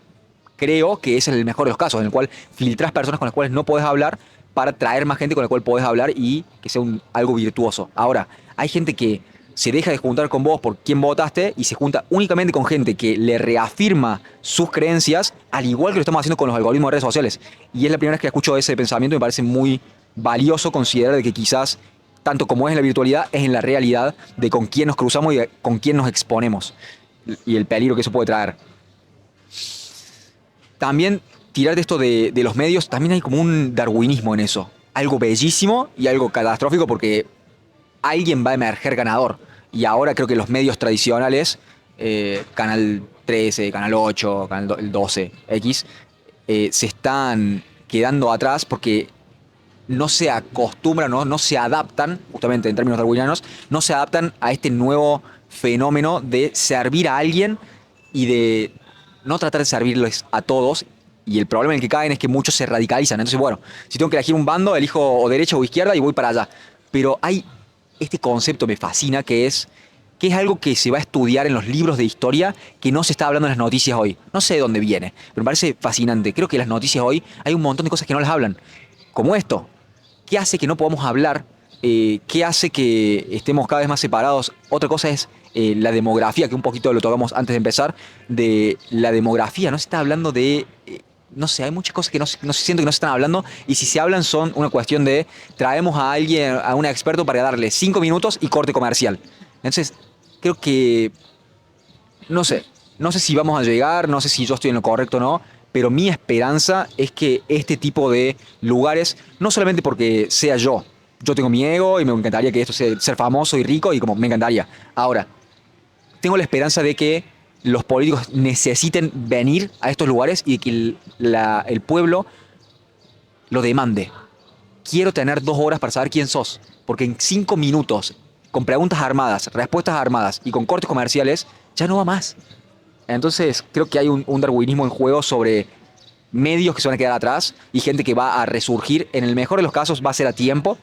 Speaker 1: creo que ese es el mejor de los casos, en el cual filtras personas con las cuales no podés hablar para traer más gente con la cual podés hablar y que sea algo virtuoso. Ahora, hay gente que se deja de juntar con vos por quién votaste y se junta únicamente con gente que le reafirma sus creencias, al igual que lo estamos haciendo con los algoritmos de redes sociales. Y es la primera vez que escucho ese pensamiento y me parece muy valioso considerar de que quizás, tanto como es en la virtualidad, es en la realidad de con quién nos cruzamos y con quién nos exponemos. Y el peligro que eso puede traer. También tirar de esto de los medios, también hay como un darwinismo en eso. Algo bellísimo y algo catastrófico porque alguien va a emerger ganador. Y ahora creo que los medios tradicionales, Canal 13, Canal 8, Canal 12, X, se están quedando atrás porque no se acostumbran, no se adaptan, justamente en términos darwinianos, no se adaptan a este nuevo fenómeno de servir a alguien y de no tratar de servirles a todos. Y el problema en el que caen es que muchos se radicalizan. Entonces, bueno, si tengo que elegir un bando, elijo o derecha o izquierda y voy para allá. Pero hay este concepto, me fascina, que es algo que se va a estudiar en los libros de historia que no se está hablando en las noticias hoy. No sé de dónde viene, pero me parece fascinante. Creo que en las noticias hoy hay un montón de cosas que no las hablan. Como esto. ¿Qué hace que no podamos hablar? ¿Qué hace que estemos cada vez más separados? Otra cosa es la demografía, que un poquito lo tocamos antes de empezar, de la demografía. No se está hablando de... no sé, hay muchas cosas que no se siento que no se están hablando y si se hablan son una cuestión de traemos a alguien, a un experto para darle 5 minutos y corte comercial. Entonces, creo que... no sé si vamos a llegar, no sé si yo estoy en lo correcto o no, pero mi esperanza es que este tipo de lugares, no solamente porque sea yo tengo mi ego y me encantaría que esto sea ser famoso y rico y como me encantaría. Ahora, tengo la esperanza de que los políticos necesiten venir a estos lugares y que el pueblo lo demande. Quiero tener 2 horas para saber quién sos, porque en 5 minutos, con preguntas armadas, respuestas armadas y con cortes comerciales, ya no va más. Entonces creo que hay un darwinismo en juego sobre medios que se van a quedar atrás y gente que va a resurgir. En el mejor de los casos va a ser a tiempo,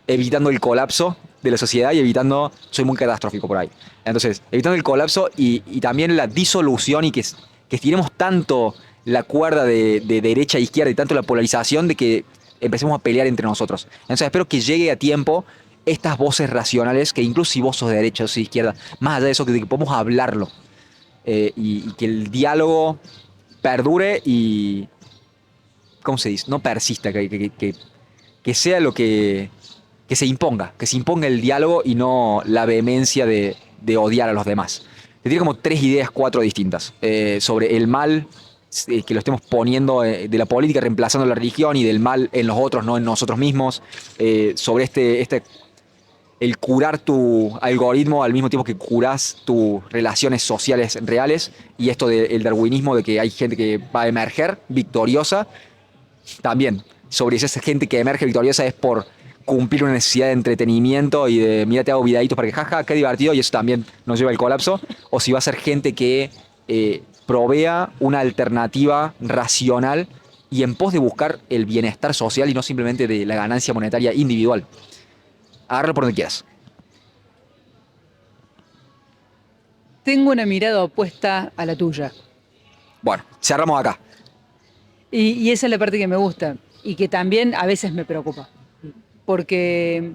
Speaker 1: evitando el colapso de la sociedad y evitando, soy muy catastrófico por ahí. Entonces, evitando el colapso y también la disolución y que estiremos tanto la cuerda de derecha a izquierda y tanto la polarización de que empecemos a pelear entre nosotros. Entonces espero que llegue a tiempo estas voces racionales, que incluso si vos sos de derecha o sos de izquierda, más allá de eso, que podamos hablarlo. Y que el diálogo perdure y, ¿cómo se dice? No persista, que sea lo que se imponga el diálogo y no la vehemencia de odiar a los demás. Te tiene como 3 ideas, 4 distintas, sobre el mal, que lo estemos poniendo de la política, reemplazando la religión y del mal en los otros, no en nosotros mismos, sobre el curar tu algoritmo al mismo tiempo que curás tus relaciones sociales reales, y esto del darwinismo, de que hay gente que va a emerger victoriosa, también, sobre si esa gente que emerge victoriosa es por cumplir una necesidad de entretenimiento y de, mira, te hago videitos para que, jaja, qué divertido, y eso también nos lleva al colapso, o si va a ser gente que provea una alternativa racional y en pos de buscar el bienestar social y no simplemente de la ganancia monetaria individual. Agárralo por donde quieras.
Speaker 2: Tengo una mirada opuesta a la tuya.
Speaker 1: Bueno, cerramos acá.
Speaker 2: Y esa es la parte que me gusta y que también a veces me preocupa. Porque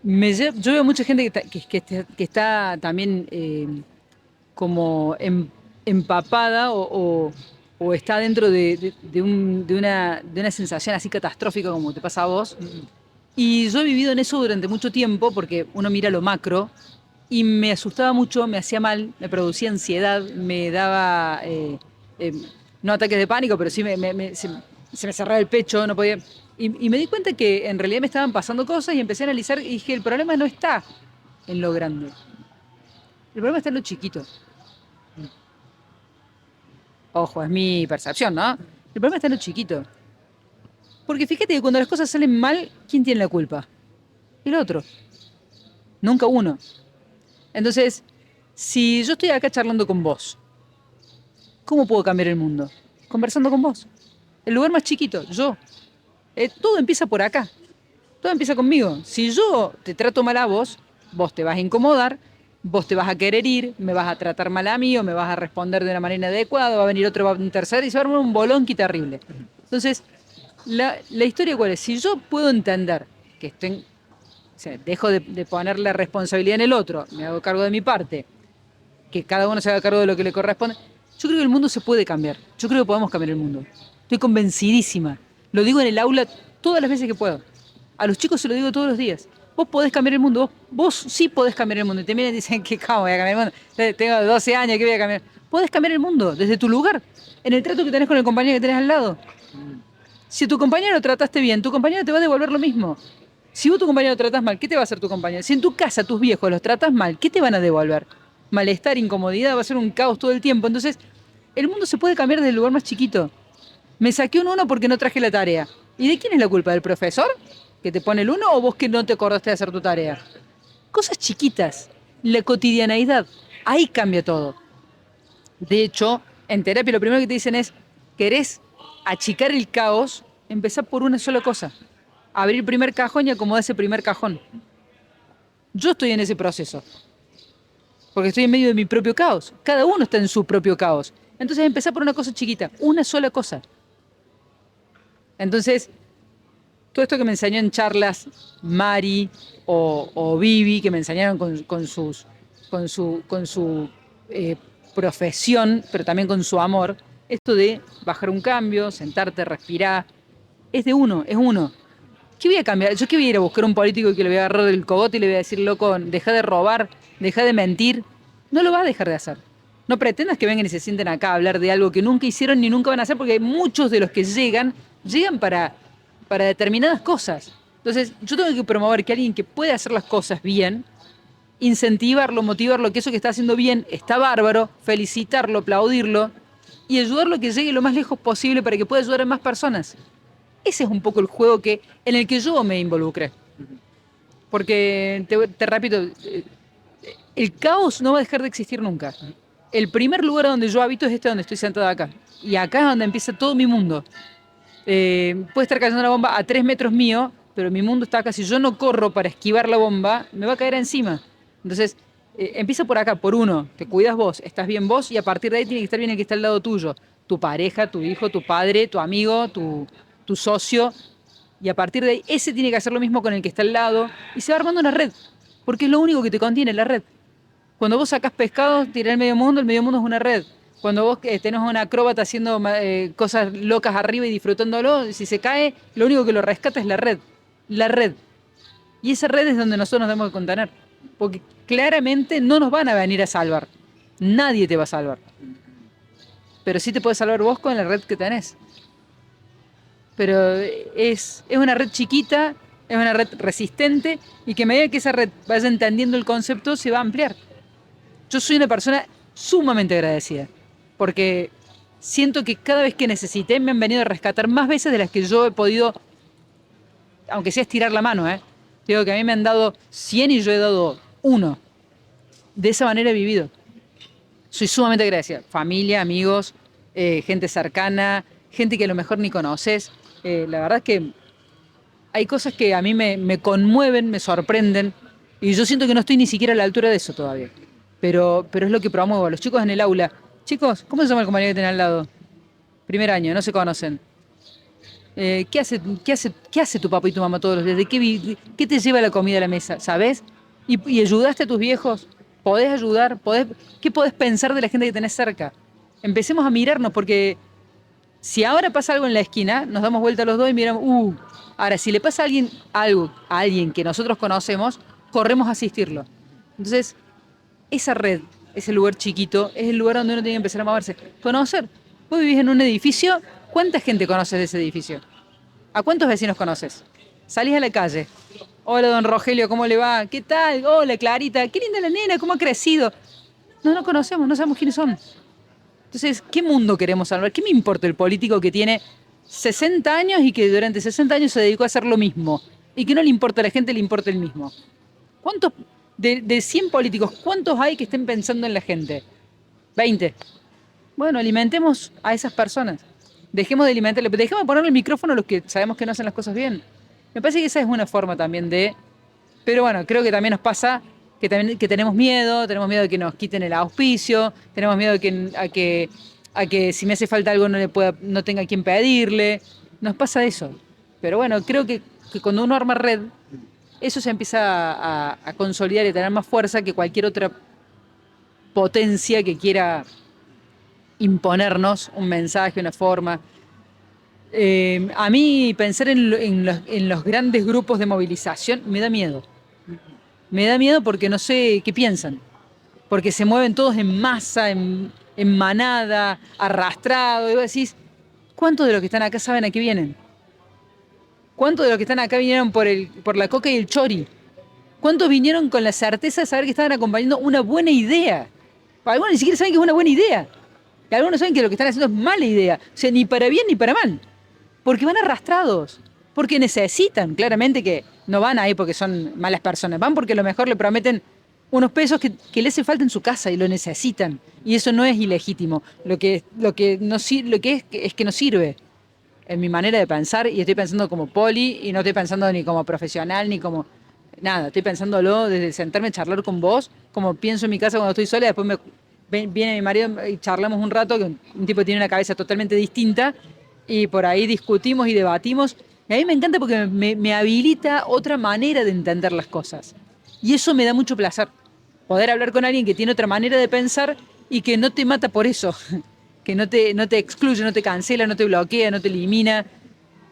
Speaker 2: yo veo mucha gente que está también como empapada o está dentro de una sensación así catastrófica como te pasa a vos. Y yo he vivido en eso durante mucho tiempo porque uno mira lo macro y me asustaba mucho, me hacía mal, me producía ansiedad, me daba, eh, no ataques de pánico, pero sí se me cerraba el pecho, no podía. Y me di cuenta que en realidad me estaban pasando cosas y empecé a analizar y dije, el problema no está en lo grande, el problema está en lo chiquito. Ojo, es mi percepción, ¿no? El problema está en lo chiquito. Porque fíjate que cuando las cosas salen mal, ¿quién tiene la culpa? El otro, nunca uno. Entonces, si yo estoy acá charlando con vos, ¿cómo puedo cambiar el mundo? Conversando con vos. El lugar más chiquito, yo. Todo empieza por acá. Todo empieza conmigo. Si yo te trato mal a vos, vos te vas a incomodar, vos te vas a querer ir, me vas a tratar mal a mí o me vas a responder de una manera inadecuada, va a venir otro, va a un tercero y se va a armar un bolonqui terrible. Entonces, la historia cuál es. Si yo puedo entender que o sea, dejo de poner la responsabilidad en el otro, me hago cargo de mi parte, que cada uno se haga cargo de lo que le corresponde, yo creo que el mundo se puede cambiar. Yo creo que podemos cambiar el mundo. Estoy convencidísima. Lo digo en el aula todas las veces que puedo. A los chicos se lo digo todos los días. Vos podés cambiar el mundo, vos sí podés cambiar el mundo. Y te miran y dicen que cómo voy a cambiar el mundo. Tengo 12 años, ¿qué voy a cambiar? Podés cambiar el mundo desde tu lugar, en el trato que tenés con el compañero que tenés al lado. Si a tu compañero lo trataste bien, tu compañero te va a devolver lo mismo. Si vos a tu compañero lo tratás mal, ¿qué te va a hacer tu compañero? Si en tu casa tus viejos los tratas mal, ¿qué te van a devolver? Malestar, incomodidad, va a ser un caos todo el tiempo. Entonces, el mundo se puede cambiar desde el lugar más chiquito. Me saqué un 1 porque no traje la tarea. ¿Y de quién es la culpa? ¿Del profesor que te pone el 1 o vos que no te acordaste de hacer tu tarea? Cosas chiquitas, la cotidianeidad, ahí cambia todo. De hecho, en terapia lo primero que te dicen es, ¿querés achicar el caos? Empezá por una sola cosa. Abrir el primer cajón y acomodar ese primer cajón. Yo estoy en ese proceso, porque estoy en medio de mi propio caos. Cada uno está en su propio caos. Entonces empezá por una cosa chiquita, una sola cosa. Entonces, todo esto que me enseñó en charlas Mari o Vivi, que me enseñaron con su profesión, pero también con su amor, esto de bajar un cambio, sentarte, respirar, es de uno, es uno. ¿Qué voy a cambiar? ¿Yo qué voy a ir a buscar un político que le voy a agarrar del cogote y le voy a decir, loco, deja de robar, deja de mentir? No lo va a dejar de hacer. No pretendas que vengan y se sienten acá a hablar de algo que nunca hicieron ni nunca van a hacer, porque hay muchos de los que llegan para determinadas cosas. Entonces, yo tengo que promover que alguien que puede hacer las cosas bien, incentivarlo, motivarlo, que eso que está haciendo bien está bárbaro, felicitarlo, aplaudirlo y ayudarlo a que llegue lo más lejos posible para que pueda ayudar a más personas. Ese es un poco el juego en el que yo me involucré. Porque, te repito, el caos no va a dejar de existir nunca. El primer lugar donde yo habito es este donde estoy sentada acá. Y acá es donde empieza todo mi mundo. Puede estar cayendo una bomba a 3 metros mío, pero mi mundo está acá. Si yo no corro para esquivar la bomba, me va a caer encima. Entonces, empieza por acá, por uno. Te cuidas vos, estás bien vos, y a partir de ahí tiene que estar bien el que está al lado tuyo. Tu pareja, tu hijo, tu padre, tu amigo, tu socio. Y a partir de ahí, ese tiene que hacer lo mismo con el que está al lado. Y se va armando una red. Porque es lo único que te contiene, la red. Cuando vos sacás pescados, tirás el medio mundo es una red. Cuando vos tenés una acróbata haciendo cosas locas arriba y disfrutándolo, si se cae, lo único que lo rescata es la red. La red. Y esa red es donde nosotros nos debemos de contener. Porque claramente no nos van a venir a salvar. Nadie te va a salvar. pero sí te puedes salvar vos con la red que tenés. Pero es una red chiquita, es una red resistente y que a medida que esa red vaya entendiendo el concepto se va a ampliar. Yo soy una persona sumamente agradecida porque siento que cada vez que necesité me han venido a rescatar más veces de las que yo he podido, aunque sea estirar la mano, ¿eh? Digo que a mí me han dado 100 y yo he dado uno. De esa manera he vivido. Soy sumamente agradecida. Familia, amigos, gente cercana, gente que a lo mejor ni conoces. La verdad es que hay cosas que a mí me conmueven, me sorprenden, y yo siento que no estoy ni siquiera a la altura de eso todavía. Pero es lo que promuevo. Los chicos en el aula. Chicos, ¿cómo se llama el compañero que tiene al lado? Primer año, no se conocen. ¿Qué hace tu papá y tu mamá todos los días? ¿Qué te lleva la comida a la mesa? ¿Sabes? ¿Y ayudaste a tus viejos? ¿Podés ayudar? ¿Qué podés pensar de la gente que tenés cerca? Empecemos a mirarnos porque si ahora pasa algo en la esquina, nos damos vuelta los dos y miramos, ahora si le pasa a alguien algo, a alguien que nosotros conocemos, corremos a asistirlo. Entonces, esa red, ese lugar chiquito, es el lugar donde uno tiene que empezar a moverse. Conocer. Vos vivís en un edificio, ¿cuánta gente conoces de ese edificio? ¿A cuántos vecinos conoces? Salís a la calle. Hola, don Rogelio, ¿cómo le va? ¿Qué tal? Hola, Clarita, qué linda la nena, ¿cómo ha crecido? No conocemos, no sabemos quiénes son. Entonces, ¿qué mundo queremos salvar? ¿Qué me importa el político que tiene 60 años y que durante 60 años se dedicó a hacer lo mismo? Y que no le importa a la gente, le importa el mismo. ¿Cuántos, de 100 políticos, cuántos hay que estén pensando en la gente? 20. Bueno, alimentemos a esas personas. Dejemos de alimentarle, dejemos de ponerle el micrófono a los que sabemos que no hacen las cosas bien. Me parece que esa es una forma también de... Pero bueno, creo que también nos pasa que tenemos miedo de que nos quiten el auspicio, tenemos miedo a que si me hace falta algo no tenga a quién pedirle. Nos pasa eso. Pero bueno, creo que cuando uno arma red, eso se empieza a consolidar y a tener más fuerza que cualquier otra potencia que quiera imponernos un mensaje, una forma. A mí pensar en los grandes grupos de movilización me da miedo. Me da miedo porque no sé qué piensan. Porque se mueven todos en masa, en manada, arrastrado. Y vos decís, ¿cuántos de los que están acá saben a qué vienen? ¿Cuántos de los que están acá vinieron por la coca y el chori? ¿Cuántos vinieron con la certeza de saber que estaban acompañando una buena idea? Algunos ni siquiera saben que es una buena idea. Y algunos saben que lo que están haciendo es mala idea. O sea, ni para bien ni para mal. Porque van arrastrados. Porque necesitan, claramente que no van ahí porque son malas personas. Van porque a lo mejor le prometen unos pesos que le hace falta en su casa y lo necesitan. Y eso no es ilegítimo. Lo que es que no sirve. En mi manera de pensar, y estoy pensando como poli, y no estoy pensando ni como profesional, ni como nada. Estoy pensándolo desde sentarme a charlar con vos, como pienso en mi casa cuando estoy sola, y después viene mi marido y charlamos un rato, que un tipo que tiene una cabeza totalmente distinta, y por ahí discutimos y debatimos. Y a mí me encanta porque me habilita otra manera de entender las cosas. Y eso me da mucho placer. Poder hablar con alguien que tiene otra manera de pensar y que no te mata por eso. Que no te excluye, no te cancela, no te bloquea, no te elimina.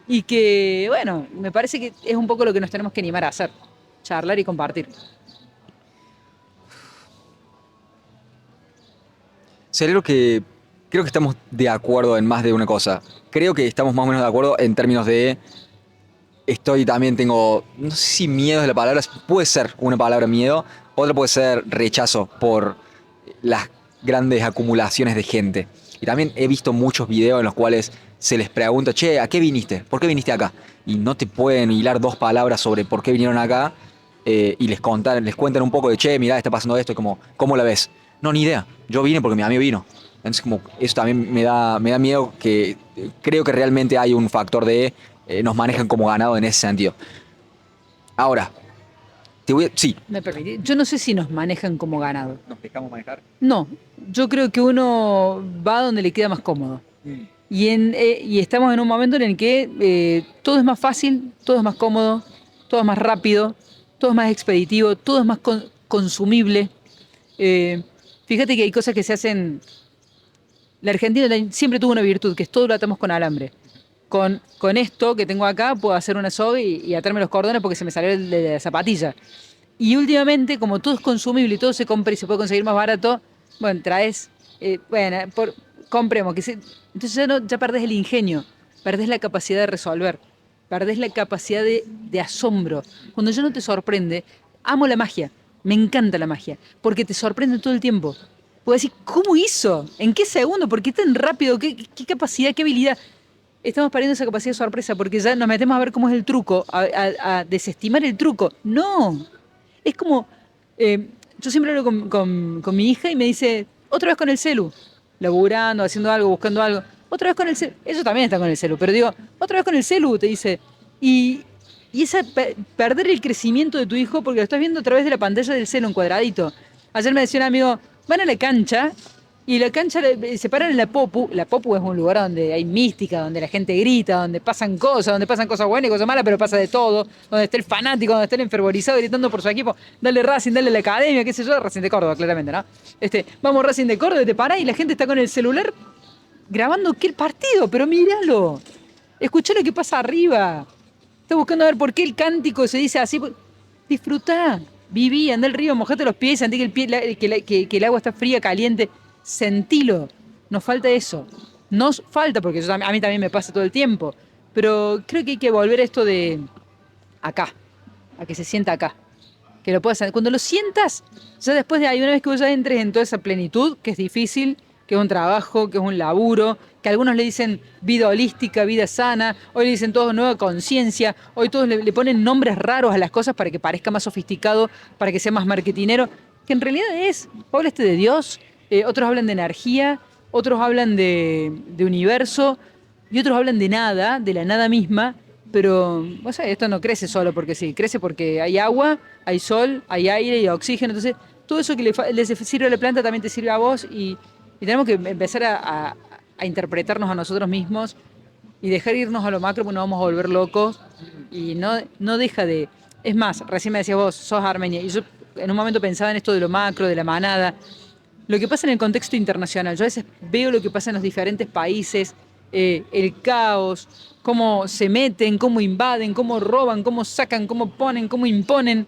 Speaker 2: Y que, bueno, me parece que es un poco lo que nos tenemos que animar a hacer. Charlar y compartir.
Speaker 1: Celebro que creo que estamos de acuerdo en más de una cosa. Creo que estamos más o menos de acuerdo en términos de... tengo, no sé si miedo es la palabra, puede ser una palabra miedo, otra puede ser rechazo por las grandes acumulaciones de gente. Y también he visto muchos videos en los cuales se les pregunta, che, ¿a qué viniste? ¿Por qué viniste acá? Y no te pueden hilar dos palabras sobre por qué vinieron acá y les cuentan un poco de, che, mirá, está pasando esto, y como, ¿cómo la ves? No, ni idea. Yo vine porque mi amigo vino. Entonces, como, eso también me da miedo que creo que realmente hay un factor de nos manejan como ganado en ese sentido. Ahora, sí.
Speaker 2: Me permití. Yo no sé si nos manejan como ganado.
Speaker 1: ¿Nos dejamos manejar?
Speaker 2: No, yo creo que uno va donde le queda más cómodo. Y estamos en un momento en el que todo es más fácil, todo es más cómodo, todo es más rápido, todo es más expeditivo, todo es más consumible. Fíjate que hay cosas que se hacen... La Argentina siempre tuvo una virtud, que es todo lo atamos con alambre. Con esto que tengo acá puedo hacer una soga y atarme los cordones porque se me salió el de la zapatilla. Y últimamente, como todo es consumible y todo se compra y se puede conseguir más barato, bueno, traes... compremos. Entonces ya perdés el ingenio, perdés la capacidad de resolver, perdés la capacidad de asombro. Cuando ya no te sorprende, amo la magia, me encanta la magia, porque te sorprende todo el tiempo. Puedo decir, ¿cómo hizo? ¿En qué segundo? ¿Por qué tan rápido? ¿Qué capacidad, qué habilidad? Estamos perdiendo esa capacidad de sorpresa porque ya nos metemos a ver cómo es el truco, a desestimar el truco. No, es como, yo siempre hablo con mi hija y me dice, otra vez con el celu, laburando, haciendo algo, buscando algo, otra vez con el celu. Eso también está con el celu, pero digo, otra vez con el celu, te dice. Y, y esa perder el crecimiento de tu hijo porque lo estás viendo a través de la pantalla del celu, en cuadradito. Ayer me decía un amigo, van a la cancha y la cancha se paran en la Popu. La Popu es un lugar donde hay mística, donde la gente grita, donde pasan cosas buenas y cosas malas, pero pasa de todo. Donde está el fanático, donde está el enfervorizado gritando por su equipo. Dale Racing, dale la academia, qué sé yo. Racing de Córdoba, claramente, ¿no? Vamos Racing de Córdoba, te parás y la gente está con el celular grabando qué el partido, pero míralo. Escuchá lo que pasa arriba. Está buscando a ver por qué el cántico se dice así. Disfrutá, viví, andá al río, mojate los pies, sentí que el agua está fría, caliente. Sentilo. Nos falta eso. Nos falta, porque a mí también me pasa todo el tiempo. Pero creo que hay que volver a esto de acá, a que se sienta acá. Que lo puedas. Cuando lo sientas, ya después de ahí, una vez que vos ya entres en toda esa plenitud, que es difícil, que es un trabajo, que es un laburo, que algunos le dicen vida holística, vida sana, hoy le dicen todos nueva conciencia, hoy todos le ponen nombres raros a las cosas para que parezca más sofisticado, para que sea más marketinero, que en realidad hablaste de Dios, otros hablan de energía, otros hablan de universo, y otros hablan de nada, de la nada misma, pero o sea, esto no crece solo porque sí, crece porque hay agua, hay sol, hay aire y oxígeno, entonces todo eso que le sirve a la planta también te sirve a vos y tenemos que empezar a interpretarnos a nosotros mismos y dejar irnos a lo macro porque nos vamos a volver locos y no deja de... Es más, recién me decías vos, sos armenia, y yo en un momento pensaba en esto de lo macro, de la manada, lo que pasa en el contexto internacional. Yo a veces veo lo que pasa en los diferentes países, el caos, cómo se meten, cómo invaden, cómo roban, cómo sacan, cómo ponen, cómo imponen.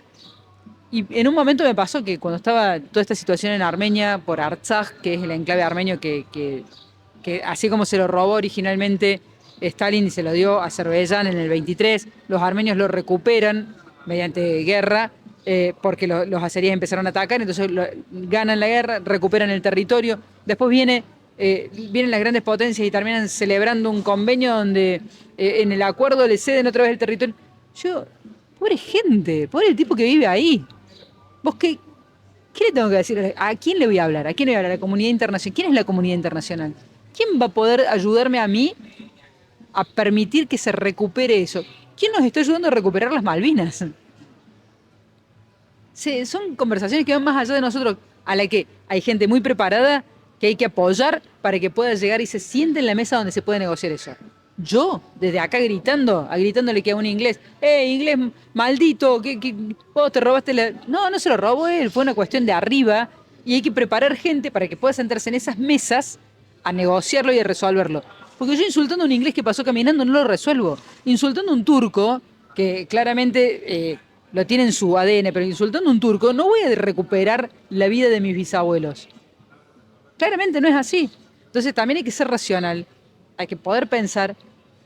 Speaker 2: Y en un momento me pasó que cuando estaba toda esta situación en Armenia, por Artsaj, que es el enclave armenio que así como se lo robó originalmente Stalin y se lo dio a Azerbaiyán en el 23, los armenios lo recuperan mediante guerra, porque los azeríes empezaron a atacar, entonces ganan la guerra, recuperan el territorio. Después vienen las grandes potencias y terminan celebrando un convenio donde en el acuerdo le ceden otra vez el territorio. Yo, pobre gente, pobre el tipo que vive ahí. ¿Vos qué le tengo que decir? ¿A quién le voy a hablar? ¿A quién le voy a hablar? ¿A la comunidad internacional? ¿Quién es la comunidad internacional? ¿Quién va a poder ayudarme a mí a permitir que se recupere eso? ¿Quién nos está ayudando a recuperar las Malvinas? Sí, son conversaciones que van más allá de nosotros, a la que hay gente muy preparada que hay que apoyar para que pueda llegar y se siente en la mesa donde se puede negociar eso. Yo, desde acá gritándole que a un inglés, inglés maldito, vos te robaste la... No, no se lo robó él, fue una cuestión de arriba y hay que preparar gente para que pueda sentarse en esas mesas a negociarlo y a resolverlo. Porque yo insultando a un inglés que pasó caminando no lo resuelvo. Insultando a un turco, que claramente lo tiene en su ADN, pero insultando a un turco no voy a recuperar la vida de mis bisabuelos. Claramente no es así. Entonces también hay que ser racional, hay que poder pensar,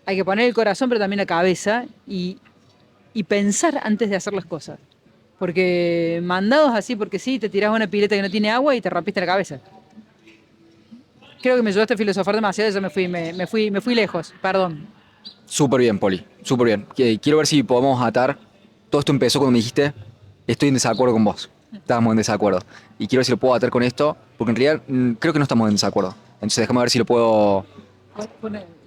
Speaker 2: hay que poner el corazón pero también la cabeza y pensar antes de hacer las cosas. Porque mandados así porque sí, te tirás una pileta que no tiene agua y te rompiste la cabeza. Creo que me ayudaste a filosofar demasiado, ya me fui lejos, perdón.
Speaker 1: Súper bien, Poli, súper bien. Quiero ver si podemos atar. Todo esto empezó cuando me dijiste, estoy en desacuerdo con vos. Estábamos en desacuerdo. Y quiero ver si lo puedo atar con esto, porque en realidad creo que no estamos en desacuerdo. Entonces déjame ver si lo puedo...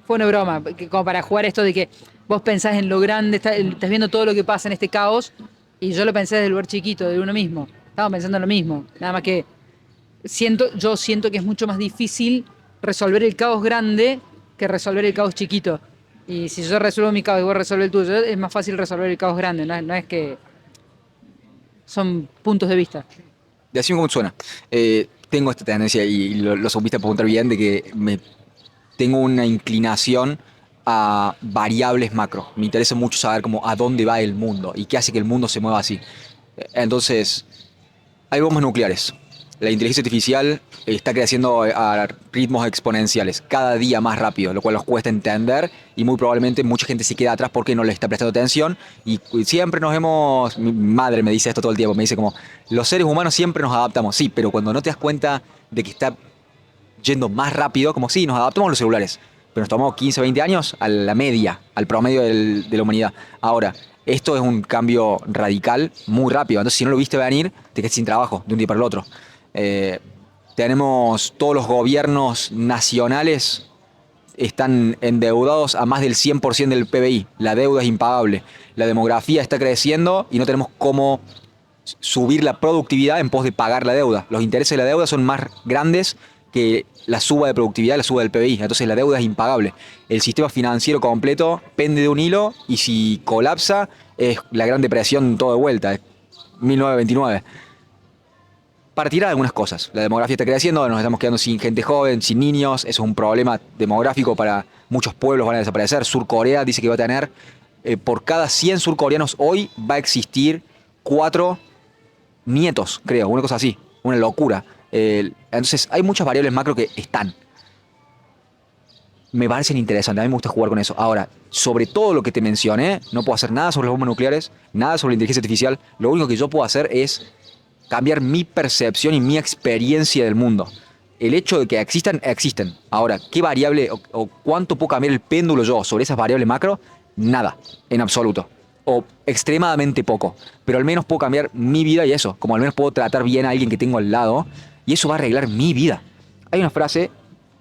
Speaker 2: Fue una broma, como para jugar esto de que vos pensás en lo grande, estás viendo todo lo que pasa en este caos, y yo lo pensé desde el lugar chiquito, de uno mismo. Estamos pensando en lo mismo. Nada más que yo siento que es mucho más difícil resolver el caos grande que resolver el caos chiquito. Y si yo resuelvo mi caos y vos resolves el tuyo, es más fácil resolver el caos grande, no es que son puntos de vista.
Speaker 1: Decime cómo suena. Tengo esta tendencia, y lo supiste apuntar bien, de que tengo una inclinación a variables macro. Me interesa mucho saber cómo a dónde va el mundo y qué hace que el mundo se mueva así. Entonces, hay bombas nucleares. La inteligencia artificial está creciendo a ritmos exponenciales, cada día más rápido, lo cual nos cuesta entender y muy probablemente mucha gente se queda atrás porque no le está prestando atención y siempre nos hemos, mi madre me dice esto todo el tiempo, me dice como, los seres humanos siempre nos adaptamos, sí, pero cuando no te das cuenta de que está yendo más rápido, como sí, nos adaptamos a los celulares, pero nos tomamos 15, 20 años a la media, al promedio de la humanidad. Ahora, esto es un cambio radical muy rápido, entonces si no lo viste venir, te quedas sin trabajo de un día para el otro. Eh, tenemos todos los gobiernos nacionales están endeudados a más del 100% del PBI. La deuda es impagable. La demografía está creciendo y no tenemos cómo subir la productividad en pos de pagar la deuda. Los intereses de la deuda son más grandes que la suba de productividad, la suba del PBI. Entonces la deuda es impagable. El sistema financiero completo pende de un hilo y si colapsa es la Gran Depresión todo de vuelta. Es 1929. Partirá de algunas cosas. La demografía está creciendo, nos estamos quedando sin gente joven, sin niños. Eso es un problema demográfico para muchos pueblos, van a desaparecer. Surcorea dice que va a tener, por cada 100 surcoreanos hoy, va a existir 4 nietos, creo, una cosa así. Una locura. Entonces, hay muchas variables macro que están. Me parecen interesantes, a mí me gusta jugar con eso. Ahora, sobre todo lo que te mencioné, no puedo hacer nada sobre las bombas nucleares, nada sobre la inteligencia artificial. Lo único que yo puedo hacer es cambiar mi percepción y mi experiencia del mundo. El hecho de que existan, existen. Ahora, ¿qué variable o cuánto puedo cambiar el péndulo yo sobre esas variables macro? Nada, en absoluto. O extremadamente poco. Pero al menos puedo cambiar mi vida y eso. Como al menos puedo tratar bien a alguien que tengo al lado. Y eso va a arreglar mi vida. Hay una frase,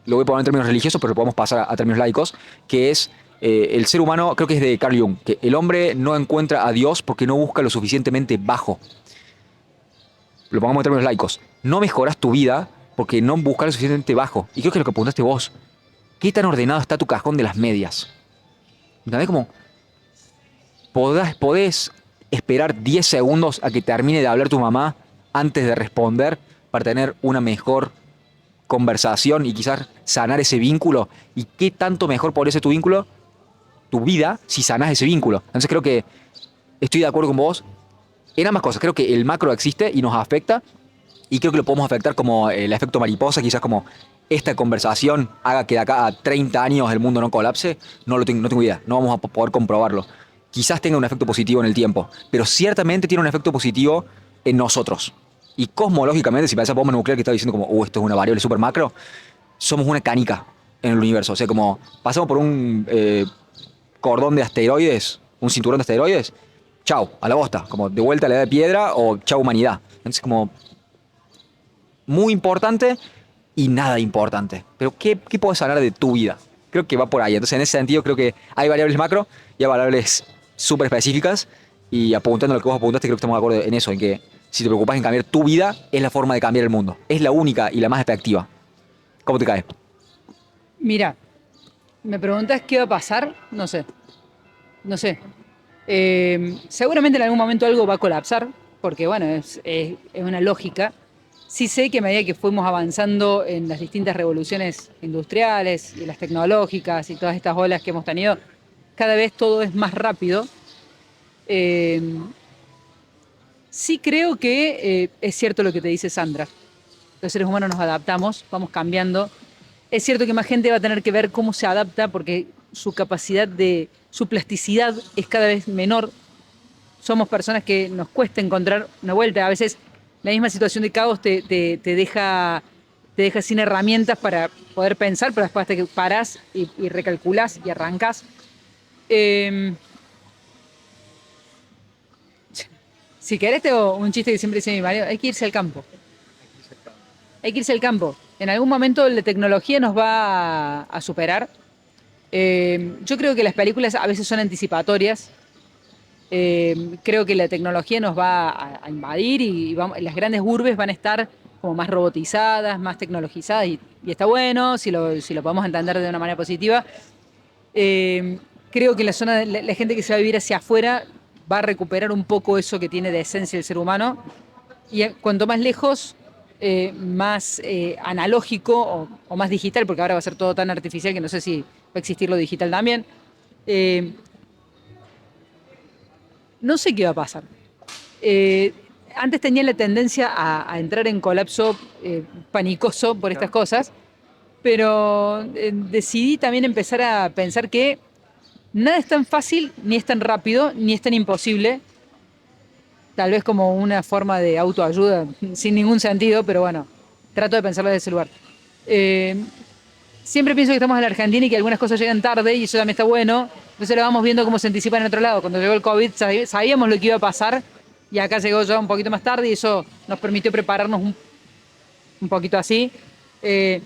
Speaker 1: lo voy a poner en términos religiosos, pero lo podemos pasar a términos laicos, que es el ser humano, creo que es de Carl Jung, que el hombre no encuentra a Dios porque no busca lo suficientemente bajo. Lo pongamos en términos laicos. No mejoras tu vida porque no buscas lo suficientemente bajo. Y creo que es lo que apuntaste vos. ¿Qué tan ordenado está tu cajón de las medias? ¿Entendés? Como podés esperar 10 segundos a que termine de hablar tu mamá antes de responder para tener una mejor conversación y quizás sanar ese vínculo. ¿Y qué tanto mejor podría ser tu vínculo, tu vida, si sanás ese vínculo? Entonces creo que estoy de acuerdo con vos en ambas cosas. Creo que el macro existe y nos afecta. Y creo que lo podemos afectar como el efecto mariposa, quizás como esta conversación haga que de acá a 30 años el mundo no colapse. No tengo idea, no vamos a poder comprobarlo. Quizás tenga un efecto positivo en el tiempo, pero ciertamente tiene un efecto positivo en nosotros. Y cosmológicamente, si pensás bomba nuclear que está diciendo como, esto es una variable super macro, somos una canica en el universo. O sea, como pasamos por un cordón de asteroides, un cinturón de asteroides, chau, a la bosta, como de vuelta a la edad de piedra o chau humanidad. Entonces como muy importante y nada importante. Pero ¿qué puedes hablar de tu vida? Creo que va por ahí. Entonces en ese sentido creo que hay variables macro y hay variables súper específicas y apuntando a lo que vos apuntaste creo que estamos de acuerdo en eso, en que si te preocupas en cambiar tu vida es la forma de cambiar el mundo. Es la única y la más efectiva. ¿Cómo te cae?
Speaker 2: Mira, me preguntas qué va a pasar, no sé, no sé. Seguramente en algún momento algo va a colapsar, porque bueno, es una lógica. Sí sé que a medida que fuimos avanzando en las distintas revoluciones industriales y las tecnológicas y todas estas olas que hemos tenido, cada vez todo es más rápido. Eh, sí creo que es cierto lo que te dice Sandra. Los seres humanos nos adaptamos, vamos cambiando. Es cierto que más gente va a tener que ver cómo se adapta porque su plasticidad es cada vez menor. Somos personas que nos cuesta encontrar una vuelta. A veces la misma situación de caos te deja sin herramientas para poder pensar, pero después hasta que parás y recalculás y arrancás. Eh, si querés, tengo un chiste que siempre dice mi marido, hay que irse al campo. Hay que irse al campo. En algún momento la tecnología nos va a superar. Yo creo que las películas a veces son anticipatorias. Creo que la tecnología nos va a invadir y las grandes urbes van a estar como más robotizadas, más tecnologizadas y está bueno si lo podemos entender de una manera positiva. Creo que la gente que se va a vivir hacia afuera va a recuperar un poco eso que tiene de esencia el ser humano y cuanto más lejos, más analógico o más digital, porque ahora va a ser todo tan artificial que no sé si va a existir lo digital también. No sé qué va a pasar. antes tenía la tendencia a entrar en colapso panicoso por estas cosas, pero decidí también empezar a pensar que nada es tan fácil, ni es tan rápido, ni es tan imposible. Tal vez como una forma de autoayuda, sin ningún sentido, pero bueno, trato de pensarlo desde ese lugar. Eh, Siempre pienso que estamos en la Argentina y que algunas cosas llegan tarde y eso también está bueno. Entonces lo vamos viendo cómo se anticipa en otro lado. Cuando llegó el COVID sabíamos lo que iba a pasar y acá llegó ya un poquito más tarde y eso nos permitió prepararnos un poquito así. Eh,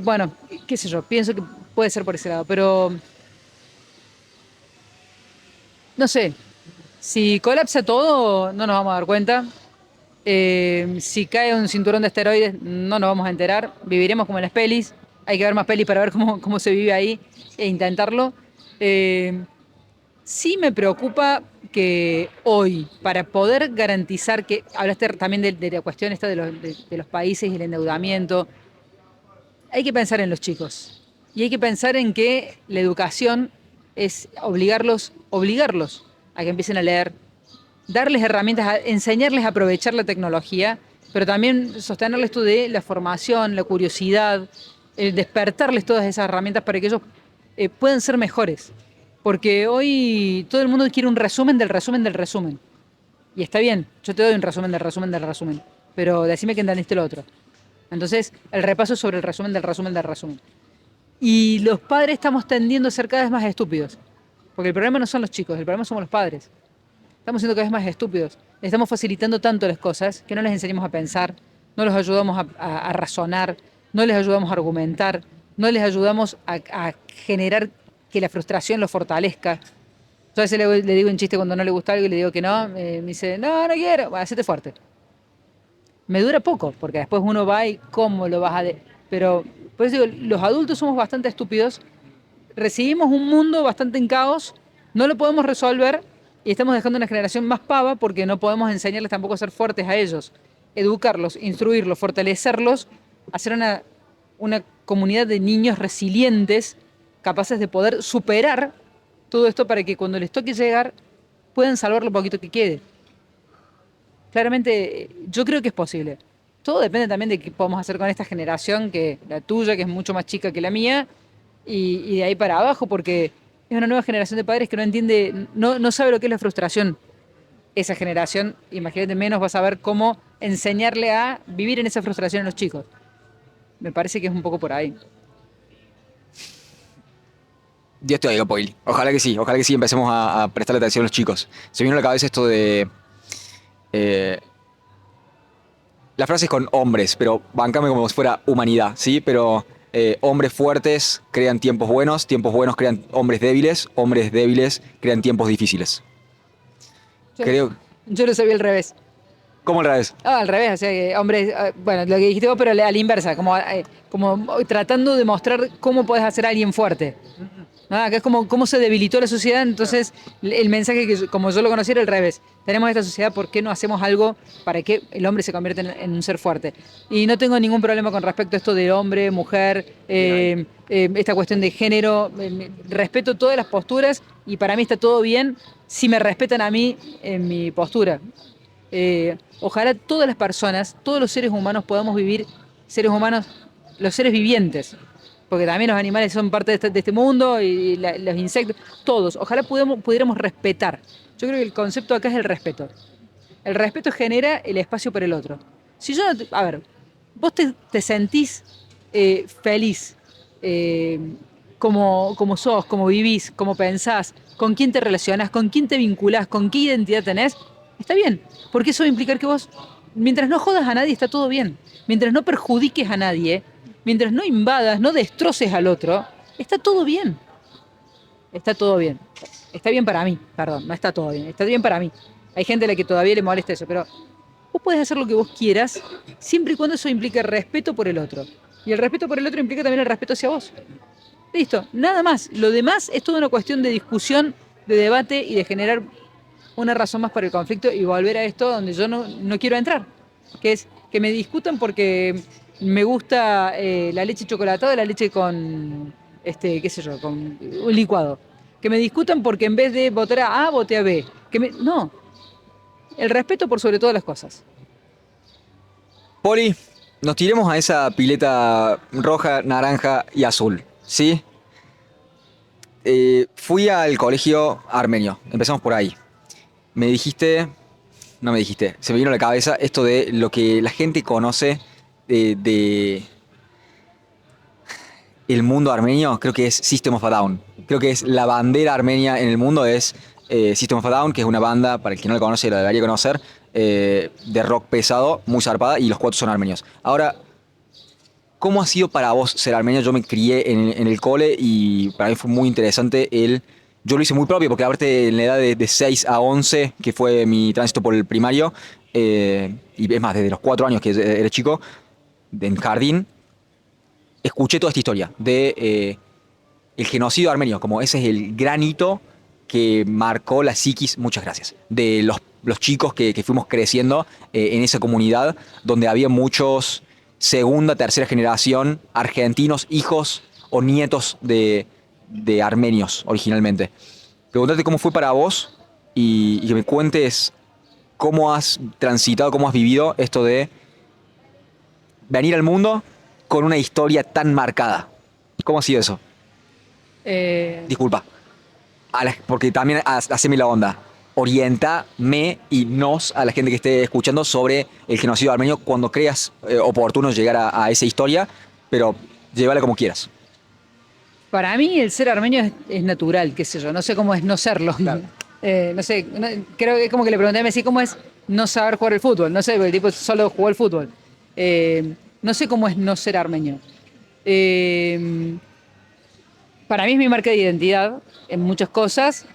Speaker 2: bueno, qué sé yo, pienso que puede ser por ese lado, pero no sé, si colapsa todo no nos vamos a dar cuenta. Si cae un cinturón de esteroides, no nos vamos a enterar. Viviremos como en las pelis. Hay que ver más pelis para ver cómo se vive ahí e intentarlo. Eh, sí me preocupa que hoy, para poder garantizar que, hablaste también de la cuestión esta de los países y el endeudamiento, hay que pensar en los chicos. Y hay que pensar en que la educación es obligarlos a que empiecen a leer, darles herramientas, enseñarles a aprovechar la tecnología, pero también sostenerles esto de la formación, la curiosidad, despertarles todas esas herramientas para que ellos puedan ser mejores. Porque hoy todo el mundo quiere un resumen del resumen del resumen. Y está bien, yo te doy un resumen del resumen del resumen, pero decime que entendiste lo otro. Entonces, el repaso es sobre el resumen del resumen del resumen. Y los padres estamos tendiendo a ser cada vez más estúpidos. Porque el problema no son los chicos, el problema somos los padres. Estamos siendo cada vez más estúpidos. Les estamos facilitando tanto las cosas que no les enseñamos a pensar, no los ayudamos a razonar, no les ayudamos a argumentar, no les ayudamos a generar que la frustración los fortalezca. Yo a veces le digo un chiste cuando no le gusta algo y le digo que no, me dice, no, no quiero, bueno, hacete fuerte. Me dura poco, porque después uno va y cómo lo vas a... Pero, por eso digo, los adultos somos bastante estúpidos, recibimos un mundo bastante en caos, no lo podemos resolver y estamos dejando una generación más pava porque no podemos enseñarles tampoco a ser fuertes a ellos, educarlos, instruirlos, fortalecerlos, hacer una comunidad de niños resilientes, capaces de poder superar todo esto para que cuando les toque llegar puedan salvar lo poquito que quede. Claramente, yo creo que es posible. Todo depende también de qué podemos hacer con esta generación, que la tuya, que es mucho más chica que la mía, y de ahí para abajo, porque es una nueva generación de padres que no entiende, no sabe lo que es la frustración. Esa generación, imagínate, menos va a saber cómo enseñarle a vivir en esa frustración a los chicos. Me parece que es un poco por ahí.
Speaker 1: Dios te oiga, Poil. Ojalá que sí empecemos a prestarle atención a los chicos. Se me vino a la cabeza esto de... eh, la frase es con hombres, pero bancame como si fuera humanidad, ¿sí? Pero hombres fuertes crean tiempos buenos crean hombres débiles crean tiempos difíciles.
Speaker 2: Yo,
Speaker 1: Creo...
Speaker 2: yo lo sabía al revés.
Speaker 1: ¿Cómo al revés?
Speaker 2: Ah, al revés, o sea que, hombre, bueno, lo que dijiste vos, pero a la inversa, como tratando de mostrar cómo puedes hacer a alguien fuerte. Ah, acá es como cómo se debilitó la sociedad, entonces el mensaje que como yo lo conocí era al revés. Tenemos esta sociedad, ¿por qué no hacemos algo para que el hombre se convierta en un ser fuerte? Y no tengo ningún problema con respecto a esto de hombre, mujer, esta cuestión de género. Respeto todas las posturas y para mí está todo bien si me respetan a mí en mi postura. Ojalá todas las personas, todos los seres humanos podamos vivir, seres humanos, los seres vivientes, porque también los animales son parte de este mundo y los insectos, todos. Ojalá pudiéramos respetar. Yo creo que el concepto acá es el respeto. El respeto genera el espacio para el otro. Si yo, a ver, vos te sentís feliz como sos, como vivís, como pensás, con quién te relacionás, con quién te vinculás, con qué identidad tenés, está bien. Porque eso va a implicar que vos, mientras no jodas a nadie, está todo bien. Mientras no perjudiques a nadie, mientras no invadas, no destroces al otro, está todo bien. Está todo bien. Está bien para mí, perdón, no está todo bien. Está bien para mí. Hay gente a la que todavía le molesta eso, pero vos podés hacer lo que vos quieras, siempre y cuando eso implique respeto por el otro. Y el respeto por el otro implica también el respeto hacia vos. Listo, nada más. Lo demás es toda una cuestión de discusión, de debate y de generar una razón más para el conflicto y volver a esto donde yo no quiero entrar, que es que me discutan porque me gusta la leche chocolatada o la leche con, qué sé yo, con un licuado. Que me discutan porque en vez de votar a A, voté a B. No, El respeto por sobre todas las cosas.
Speaker 1: Poli, nos tiremos a esa pileta roja, naranja y azul, ¿sí? Fui al colegio armenio, empezamos por ahí. Me dijiste, no me dijiste, se me vino a la cabeza esto de lo que la gente conoce de el mundo armenio, creo que es System of a Down. Creo que es la bandera armenia en el mundo, es System of a Down, que es una banda, para el que no la conoce, la debería conocer, de rock pesado, muy zarpada, y los cuatro son armenios. Ahora, ¿cómo ha sido para vos ser armenio? Yo me crié en el cole y para mí fue muy interesante el... Yo lo hice muy propio, porque aparte en la edad de 6 a 11, que fue mi tránsito por el primario, y es más, desde los 4 años que era chico, en jardín, escuché toda esta historia de el genocidio armenio, como ese es el gran hito que marcó la psiquis, muchas gracias, de los chicos que fuimos creciendo en esa comunidad, donde había muchos segunda, tercera generación argentinos, hijos o nietos de armenios originalmente. Pregúntate cómo fue para vos y que me cuentes cómo has transitado, cómo has vivido esto de venir al mundo con una historia tan marcada. ¿Cómo ha sido eso?
Speaker 2: Eh,
Speaker 1: Disculpa, porque también haceme la onda. Orientame y nos a la gente que esté escuchando sobre el genocidio armenio cuando creas oportuno llegar a esa historia, pero llévala como quieras.
Speaker 2: para mí el ser armenio es natural, qué sé yo, no sé cómo es no serlo.
Speaker 1: Claro.
Speaker 2: No sé, creo que es como que le pregunté a Messi cómo es no saber jugar el fútbol. No sé, porque el tipo solo jugó el fútbol. No sé cómo es no ser armenio. Eh, para mí es mi marca de identidad en muchas cosas,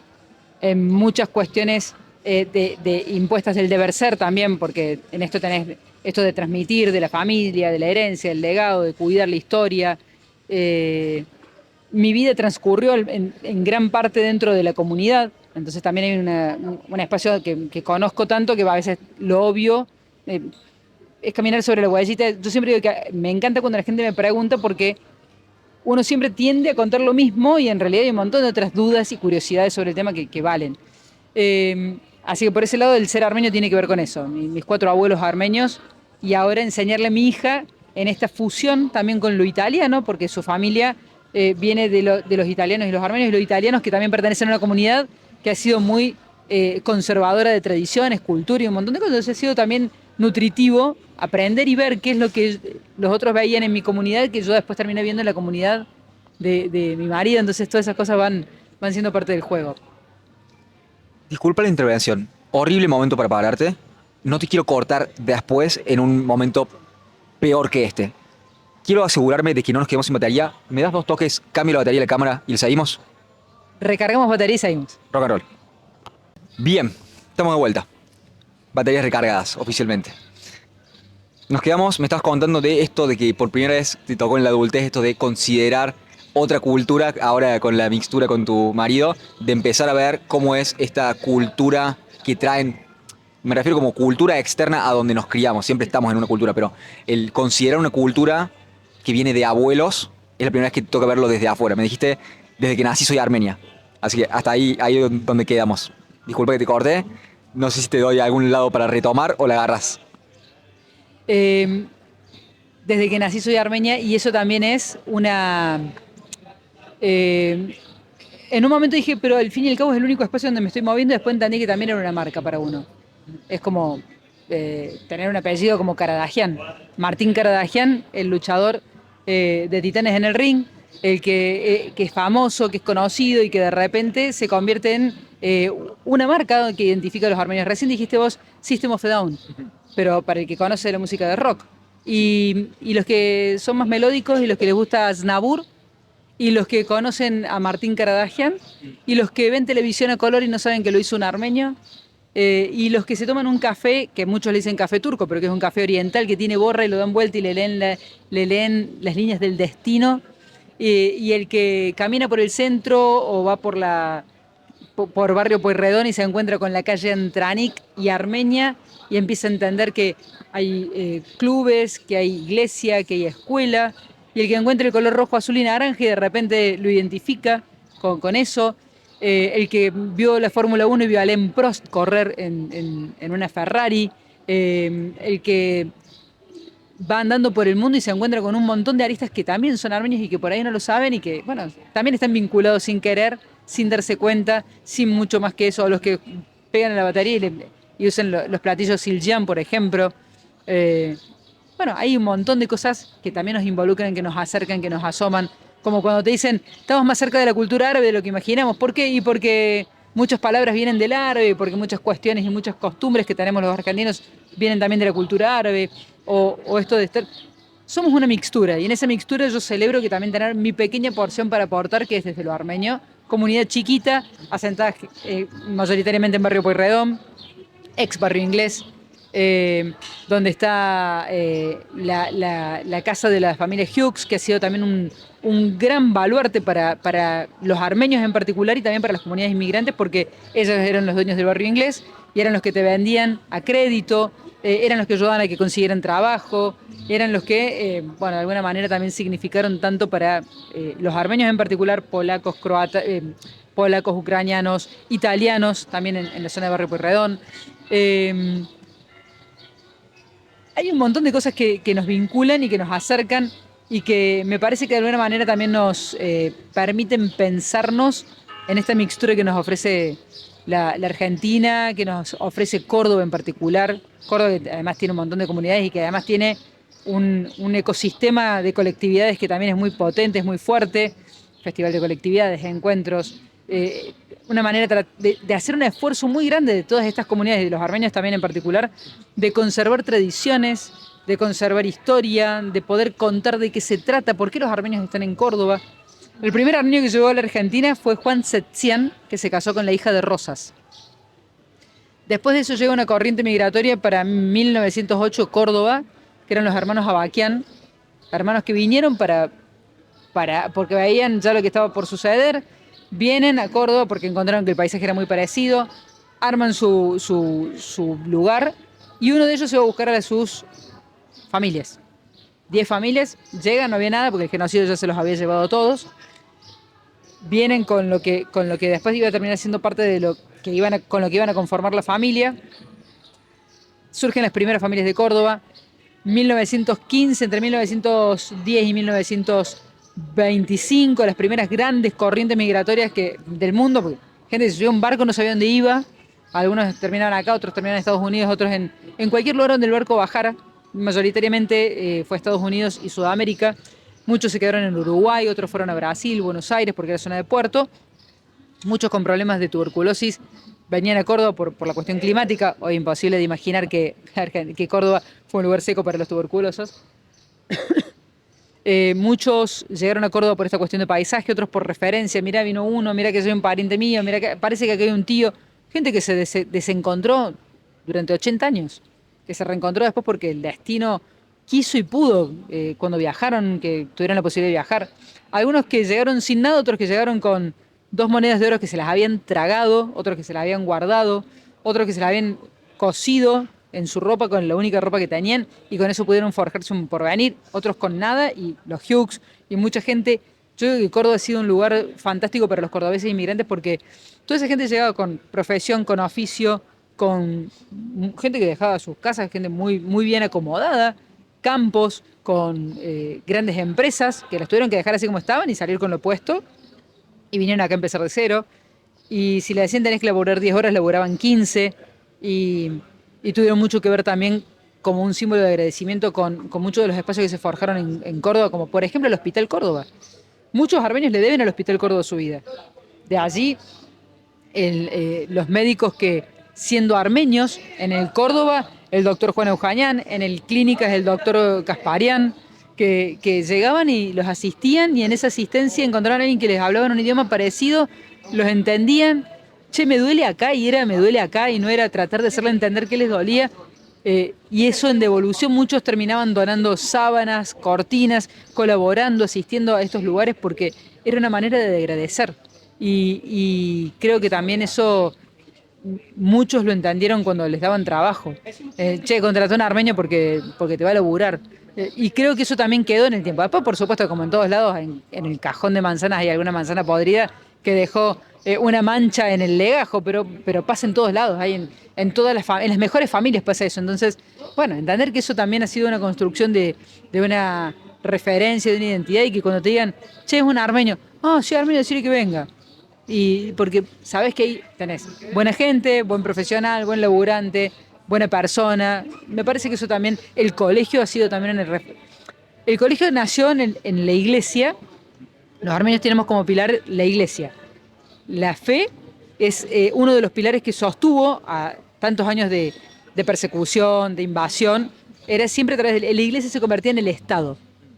Speaker 2: en muchas cuestiones de impuestas del deber ser también, porque en esto tenés esto de transmitir, de la familia, de la herencia, del legado, de cuidar la historia. Eh, Mi vida transcurrió en gran parte dentro de la comunidad, entonces también hay un espacio que conozco tanto que a veces lo obvio eh, es caminar sobre la huellita. Yo siempre digo que me encanta cuando la gente me pregunta porque uno siempre tiende a contar lo mismo y en realidad hay un montón de otras dudas y curiosidades sobre el tema que valen. Así que por ese lado el ser armenio tiene que ver con eso. Mis cuatro abuelos armenios y ahora enseñarle a mi hija en esta fusión también con lo italiano, porque su familia viene de los italianos y los armenios y los italianos que también pertenecen a una comunidad que ha sido muy conservadora de tradiciones, cultura y un montón de cosas. Entonces ha sido también nutritivo aprender y ver qué es lo que los otros veían en mi comunidad, que yo después terminé viendo en la comunidad de mi marido. Entonces todas esas cosas van siendo parte del juego.
Speaker 1: Disculpa la intervención. Horrible momento para pararte. No te quiero cortar después en un momento peor que este. Quiero asegurarme de que no nos quedemos sin batería. ¿Me das 2 toques, cambio la batería de la cámara y le seguimos?
Speaker 2: Recargamos batería y seguimos.
Speaker 1: Rock and roll. Bien, estamos de vuelta. Baterías recargadas, oficialmente. Nos quedamos, me estabas contando de esto, de que por primera vez te tocó en la adultez esto de considerar otra cultura, ahora con la mixtura con tu marido, de empezar a ver cómo es esta cultura que traen, me refiero como cultura externa a donde nos criamos, siempre estamos en una cultura, pero el considerar una cultura que viene de abuelos, es la primera vez que te toca verlo desde afuera. Me dijiste, desde que nací soy armenia, así que hasta ahí es donde quedamos. Disculpa que te corté, no sé si te doy algún lado para retomar o la agarras.
Speaker 2: Eh, Desde que nací soy armenia y eso también es una... eh, en un momento dije, pero al fin y al cabo es el único espacio donde me estoy moviendo, y después entendí que también era una marca para uno. Es como tener un apellido como Karadagian. Martín Karadagian, el luchador de Titanes en el Ring, el que es famoso, que es conocido y que de repente se convierte en una marca que identifica a los armenios. Recién dijiste vos System of a Down, pero para el que conoce la música de rock. Y los que son más melódicos y los que les gusta Znabur, y los que conocen a Martín Karadagian, y los que ven televisión a color y no saben que lo hizo un armenio, y los que se toman un café, que muchos le dicen café turco, pero que es un café oriental que tiene borra y lo dan vuelta y le leen las líneas del destino, y el que camina por el centro o va por Barrio Pueyrredón y se encuentra con la calle Antranik y Armenia y empieza a entender que hay clubes, que hay iglesia, que hay escuela, y el que encuentra el color rojo, azul y naranja y de repente lo identifica con eso. el que vio la Fórmula 1 y vio a Alain Prost correr en una Ferrari, el que va andando por el mundo y se encuentra con un montón de aristas que también son armenios y que por ahí no lo saben y que, bueno, también están vinculados sin querer, sin darse cuenta, sin mucho más que eso, los que pegan a la batería y usan los platillos Siljan, por ejemplo. Eh, bueno, hay un montón de cosas que también nos involucran, que nos acercan, que nos asoman, como cuando te dicen, estamos más cerca de la cultura árabe de lo que imaginamos. ¿Por qué? Y porque muchas palabras vienen del árabe, porque muchas cuestiones y muchas costumbres que tenemos los argentinos vienen también de la cultura árabe, o esto de estar... Somos una mixtura, y en esa mixtura yo celebro que también tener mi pequeña porción para aportar, que es desde lo armenio, comunidad chiquita, asentada mayoritariamente en Barrio Pueyrredón, ex Barrio Inglés, donde está la casa de la familia Hughes, que ha sido también un gran baluarte para los armenios en particular y también para las comunidades inmigrantes, porque ellos eran los dueños del Barrio Inglés y eran los que te vendían a crédito, eran los que ayudaban a que consiguieran trabajo, eran los que, bueno, de alguna manera también significaron tanto para los armenios en particular, polacos, croatas, polacos, ucranianos, italianos, también en la zona de Barrio Pueyrredón. Eh, Hay un montón de cosas que nos vinculan y que nos acercan y que me parece que de alguna manera también nos permiten pensarnos en esta mixtura que nos ofrece la Argentina, que nos ofrece Córdoba en particular. Córdoba que además tiene un montón de comunidades y que además tiene un ecosistema de colectividades que también es muy potente, es muy fuerte. Festival de colectividades, encuentros, una manera de hacer un esfuerzo muy grande de todas estas comunidades, y de los armenios también en particular, de conservar tradiciones, de conservar historia, de poder contar de qué se trata, por qué los armenios están en Córdoba. El primer armenio que llegó a la Argentina fue Juan Setzian, que se casó con la hija de Rosas. Después de eso llega una corriente migratoria para 1908 Córdoba, que eran los hermanos Abaquián, hermanos que vinieron porque veían ya lo que estaba por suceder, vienen a Córdoba porque encontraron que el paisaje era muy parecido, arman su lugar y uno de ellos se va a buscar a sus familias. 10 familias, llegan, no había nada porque el genocidio ya se los había llevado a todos. Vienen con lo que después iba a terminar siendo parte de con lo que iban a conformar la familia. Surgen las primeras familias de Córdoba. 1915, entre 1910 y 1925, las primeras grandes corrientes migratorias del mundo, porque gente que se subió a un barco no sabía dónde iba, algunos terminaban acá, otros terminaban en Estados Unidos, otros en cualquier lugar donde el barco bajara, mayoritariamente fue Estados Unidos y Sudamérica, muchos se quedaron en Uruguay, otros fueron a Brasil, Buenos Aires, porque era zona de puerto, muchos con problemas de tuberculosis venían a Córdoba por la cuestión climática. Hoy imposible de imaginar que Córdoba fue un lugar seco para los tuberculosos. Muchos llegaron a Córdoba por esta cuestión de paisaje, otros por referencia. Mirá, vino uno, mirá que soy un pariente mío, mirá que parece que aquí hay un tío. Gente que se desencontró durante 80 años, que se reencontró después porque el destino quiso y pudo cuando viajaron, que tuvieron la posibilidad de viajar. Algunos que llegaron sin nada, otros que llegaron con 2 monedas de oro que se las habían tragado, otros que se las habían guardado, otros que se las habían cosido en su ropa con la única ropa que tenían y con eso pudieron forjarse un porvenir, otros con nada y los Hughes y mucha gente. Yo creo que Córdoba ha sido un lugar fantástico para los cordobeses inmigrantes porque toda esa gente llegaba con profesión, con oficio, con gente que dejaba sus casas, gente muy, muy bien acomodada, campos, con grandes empresas que las tuvieron que dejar así como estaban y salir con lo opuesto y vinieron acá a empezar de cero. Y si le decían tenés que laburar 10 horas, laburaban 15 y tuvieron mucho que ver también como un símbolo de agradecimiento con muchos de los espacios que se forjaron en Córdoba, como por ejemplo el Hospital Córdoba. Muchos armenios le deben al Hospital Córdoba su vida. De allí, los médicos que, siendo armenios, en el Córdoba, el doctor Juan Eujanian, en el Clínicas, el doctor Casparian, que llegaban y los asistían y en esa asistencia encontraron a alguien que les hablaba en un idioma parecido, los entendían. Che, me duele acá y era me duele acá y no era tratar de hacerle entender qué les dolía. Y eso en devolución muchos terminaban donando sábanas, cortinas, colaborando, asistiendo a estos lugares porque era una manera de agradecer. Y creo que también eso muchos lo entendieron cuando les daban trabajo. Che, contrató a un armenio porque te va a laburar. Y creo que eso también quedó en el tiempo. Después, por supuesto, como en todos lados, en el cajón de manzanas hay alguna manzana podrida que dejó una mancha en el legajo, pero pasa en todos lados, en todas en las mejores familias pasa eso. Entonces, bueno, entender que eso también ha sido una construcción de una referencia, de una identidad, y que cuando te digan, che, es un armenio, sí, armenio, decirle que venga. Y porque sabes que ahí tenés buena gente, buen profesional, buen laburante, buena persona. Me parece que eso también, el colegio ha sido también el colegio nació en la iglesia. Los armenios tenemos como pilar la iglesia. La fe es uno de los pilares que sostuvo a tantos años de persecución, de invasión. Era siempre a través de la iglesia, se convertía en el Estado,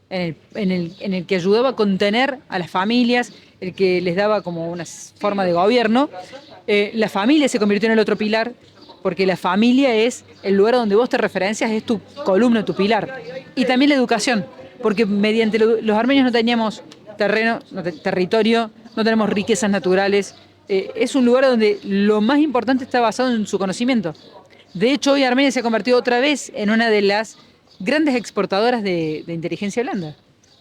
Speaker 2: en el que ayudaba a contener a las familias, el que les daba como una forma de gobierno. La familia se convirtió en el otro pilar, porque la familia es el lugar donde vos te referencias, es tu columna, tu pilar. Y también la educación, porque mediante los armenios no teníamos terreno, territorio, no tenemos riquezas naturales. Es un lugar donde lo más importante está basado en su conocimiento. De hecho, hoy Armenia se ha convertido otra vez en una de las grandes exportadoras de inteligencia blanda,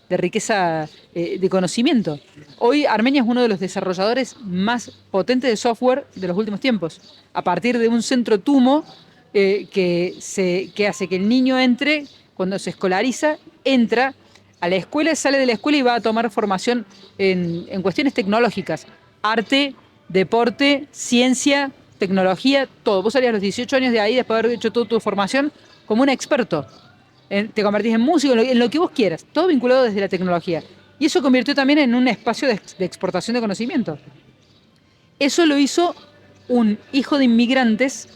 Speaker 2: de riqueza de conocimiento. Hoy Armenia es uno de los desarrolladores más potentes de software de los últimos tiempos, a partir de un centro TUMO que hace que el niño entre, cuando se escolariza, entra a la escuela, sale de la escuela y va a tomar formación en cuestiones tecnológicas, arte, deporte, ciencia, tecnología, todo. Vos salías a los 18 años de ahí, después de haber hecho toda tu formación, como un experto. Te convertís en músico, en lo que vos quieras, todo vinculado desde la tecnología. Y eso convirtió también en un espacio de exportación de conocimiento. Eso lo hizo un hijo de inmigrantes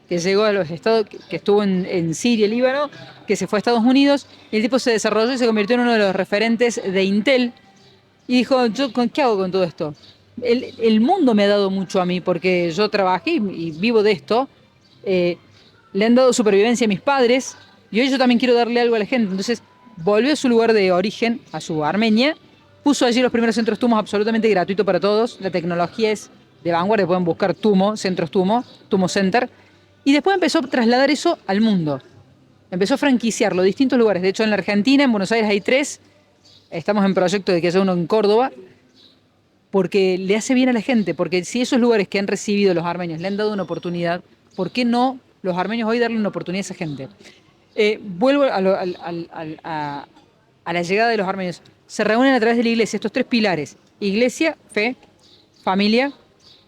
Speaker 2: que llegó a los Estados, que estuvo en Siria, Líbano, que se fue a Estados Unidos, y el tipo se desarrolló y se convirtió en uno de los referentes de Intel, y dijo, ¿qué hago con todo esto? El mundo me ha dado mucho a mí, porque yo trabajé y vivo de esto, le han dado supervivencia a mis padres, y hoy yo también quiero darle algo a la gente. Entonces volvió a su lugar de origen, a su Armenia, puso allí los primeros centros TUMOS absolutamente gratuito para todos, la tecnología es de vanguardia, pueden buscar TUMO, centros TUMO, TUMO Center, y después empezó a trasladar eso al mundo. Empezó a franquiciarlo a distintos lugares. De hecho, en la Argentina, en Buenos Aires hay 3. Estamos en proyecto de que haya uno en Córdoba, porque le hace bien a la gente. Porque si esos lugares que han recibido los armenios le han dado una oportunidad, ¿por qué no los armenios hoy darle una oportunidad a esa gente? Vuelvo a la llegada de los armenios. Se reúnen a través de la iglesia estos 3 pilares: iglesia, fe, familia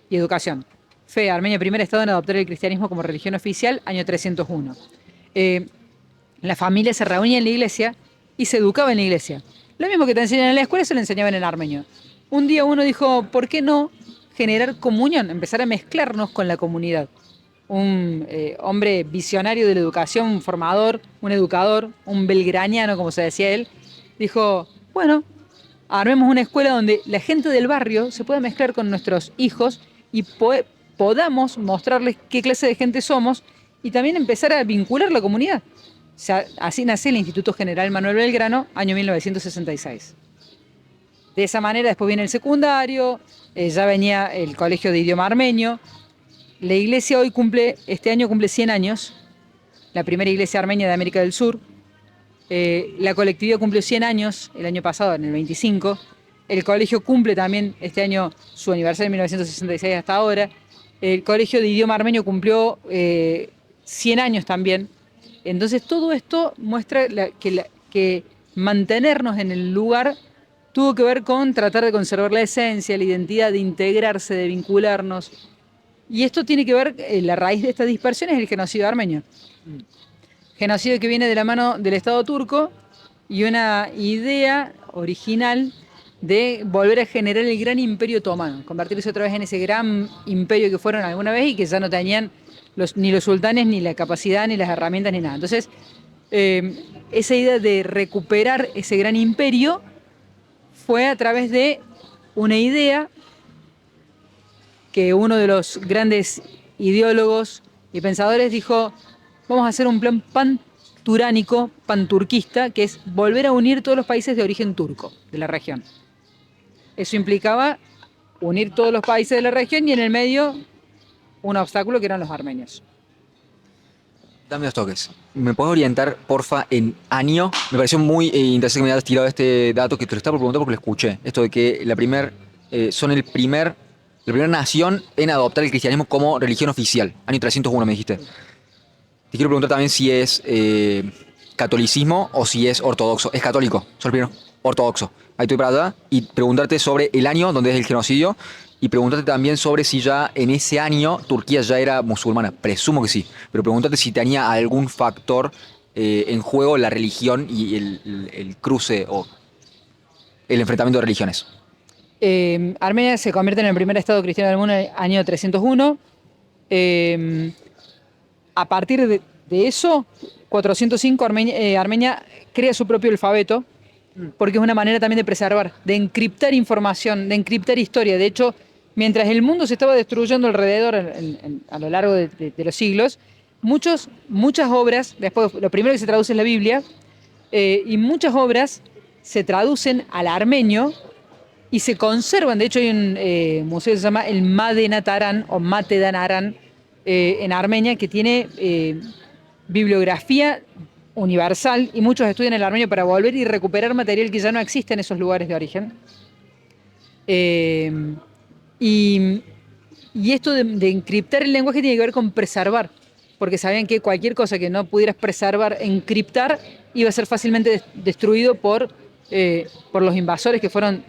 Speaker 2: y educación. Fe, Armenia, primer estado en adoptar el cristianismo como religión oficial, año 301. La familia se reunía en la iglesia y se educaba en la iglesia. Lo mismo que te enseñan en la escuela, se lo enseñaban en armenio. Un día uno dijo, ¿por qué no generar comunión? Empezar a mezclarnos con la comunidad. Un hombre visionario de la educación, un formador, un educador, un belgraniano, como se decía él, dijo, bueno, armemos una escuela donde la gente del barrio se pueda mezclar con nuestros hijos y podamos mostrarles qué clase de gente somos y también empezar a vincular la comunidad. O sea, así nace el Instituto General Manuel Belgrano, año 1966. De esa manera después viene el secundario, ya venía el Colegio de Idioma Armenio. La iglesia hoy este año cumple 100 años, la primera iglesia armenia de América del Sur. La colectividad cumplió 100 años el año pasado, en el 25. El colegio cumple también este año su aniversario en 1966 hasta ahora. El Colegio de Idioma Armenio cumplió 100 años también. Entonces todo esto muestra que mantenernos en el lugar tuvo que ver con tratar de conservar la esencia, la identidad, de integrarse, de vincularnos. Y esto tiene que ver, la raíz de esta dispersión es el genocidio armenio. Genocidio que viene de la mano del Estado turco y una idea original de volver a generar el gran imperio otomano, convertirse otra vez en ese gran imperio que fueron alguna vez y que ya no tenían ni los sultanes, ni la capacidad, ni las herramientas, ni nada. Entonces, esa idea de recuperar ese gran imperio fue a través de una idea que uno de los grandes ideólogos y pensadores dijo, vamos a hacer un plan panturánico, panturquista, que es volver a unir todos los países de origen turco de la región. Eso implicaba unir todos los países de la región y en el medio un obstáculo que eran los armenios.
Speaker 1: Dame 2 toques. ¿Me puedes orientar, porfa, en año? Me pareció muy interesante que me hayas tirado este dato, que te lo estaba por preguntar porque lo escuché. Esto de que la primera son la primera nación en adoptar el cristianismo como religión oficial. Año 301 me dijiste. Te quiero preguntar también si es catolicismo o si es ortodoxo. Es católico, soy el primero. Ortodoxo. Ahí estoy para allá. Y preguntarte sobre el año donde es el genocidio. Y preguntarte también sobre si ya en ese año Turquía ya era musulmana. Presumo que sí. Pero preguntarte si tenía algún factor en juego la religión y el cruce o el enfrentamiento de religiones.
Speaker 2: Armenia se convierte en el primer estado cristiano del mundo en el año 301. Eh, a partir de eso, 405, Armenia crea su propio alfabeto, porque es una manera también de preservar, de encriptar información, de encriptar historia. De hecho, mientras el mundo se estaba destruyendo alrededor a lo largo de los siglos, muchas obras, después lo primero que se traduce es la Biblia, y muchas obras se traducen al armenio y se conservan. De hecho, hay un museo que se llama el Madenataran o Matedanaran en Armenia, que tiene bibliografía universal y muchos estudian el armenio para volver y recuperar material que ya no existe en esos lugares de origen. Y, y esto de encriptar el lenguaje tiene que ver con preservar, porque sabían que cualquier cosa que no pudieras preservar, encriptar, iba a ser fácilmente destruido por los invasores que fueron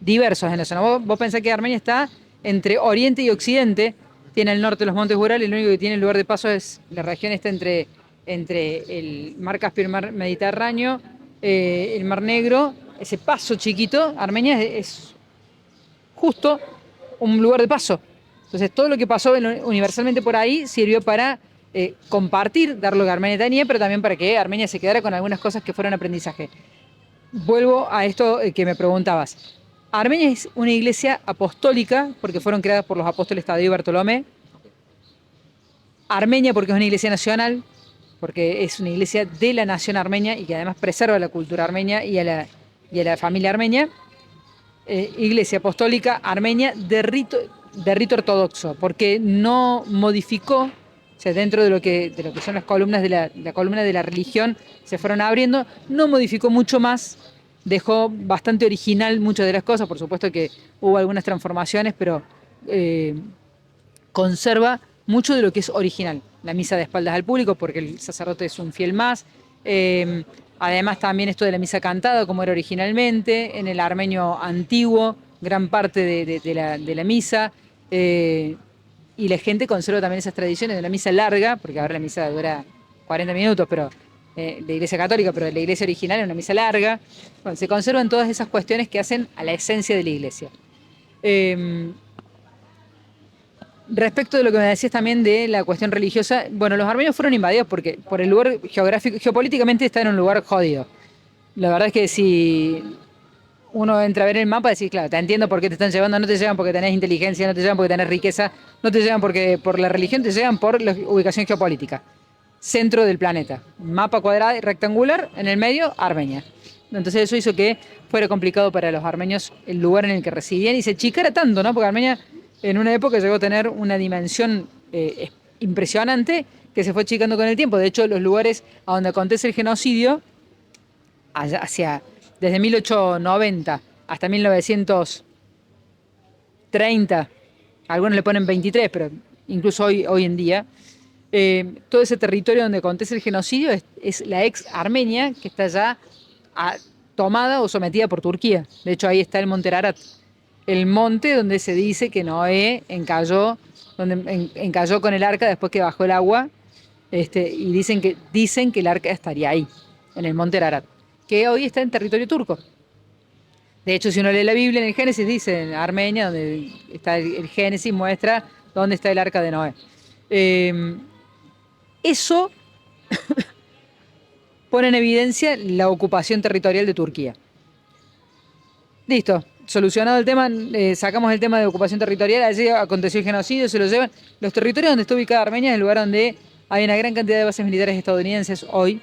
Speaker 2: diversos en la zona. Vos pensás que Armenia está entre Oriente y Occidente, tiene al norte los Montes Urales, y lo único que tiene el lugar de paso es la región está entre el Mar Caspio y el Mar Mediterráneo, el Mar Negro, ese paso chiquito. Armenia es justo un lugar de paso. Entonces todo lo que pasó universalmente por ahí sirvió para compartir, dar lo que Armenia tenía, pero también para que Armenia se quedara con algunas cosas que fueron aprendizaje. Vuelvo a esto que me preguntabas. Armenia es una iglesia apostólica porque fueron creadas por los apóstoles Tadeo y Bartolomé. Armenia porque es una iglesia nacional, porque es una iglesia de la nación armenia y que además preserva la cultura armenia y a la familia armenia. Iglesia apostólica armenia de rito ortodoxo, porque no modificó, o sea, dentro de lo que son las columnas la columna de la religión se fueron abriendo, no modificó mucho más, dejó bastante original muchas de las cosas. Por supuesto que hubo algunas transformaciones, pero conserva mucho de lo que es original. La misa de espaldas al público, porque el sacerdote es un fiel más. Además también esto de la misa cantada, como era originalmente, en el armenio antiguo, gran parte de la misa. Y la gente conserva también esas tradiciones de la misa larga, porque ahora la misa dura 40 minutos, pero la iglesia católica, pero la iglesia original es una misa larga. Bueno, se conservan todas esas cuestiones que hacen a la esencia de la iglesia. Respecto de lo que me decías también de la cuestión religiosa, bueno, los armenios fueron invadidos porque por el lugar geográfico, geopolíticamente está en un lugar jodido. La verdad es que si uno entra a ver el mapa, decís, claro, te entiendo por qué te están llevando, no te llevan porque tenés inteligencia, no te llevan porque tenés riqueza, no te llevan por la religión, te llevan por la ubicación geopolítica. Centro del planeta. Mapa cuadrado y rectangular, en el medio, Armenia. Entonces eso hizo que fuera complicado para los armenios el lugar en el que residían y se achicara tanto, ¿no? Porque Armenia en una época llegó a tener una dimensión impresionante que se fue achicando con el tiempo. De hecho, los lugares a donde acontece el genocidio, desde 1890 hasta 1930, algunos le ponen 23, pero incluso hoy en día, todo ese territorio donde acontece el genocidio es la ex Armenia, que está ya tomada o sometida por Turquía. De hecho, ahí está el monte Ararat, el monte donde se dice que Noé encalló con el arca después que bajó el agua, y dicen que el arca estaría ahí, en el monte Ararat, que hoy está en territorio turco. De hecho, si uno lee la Biblia, en el Génesis dice, en Armenia, donde está el Génesis, muestra dónde está el arca de Noé. Eso pone en evidencia la ocupación territorial de Turquía. Listo, solucionado el tema, sacamos el tema de ocupación territorial. Allí aconteció el genocidio, se lo llevan. Los territorios donde está ubicada Armenia es el lugar donde hay una gran cantidad de bases militares estadounidenses hoy.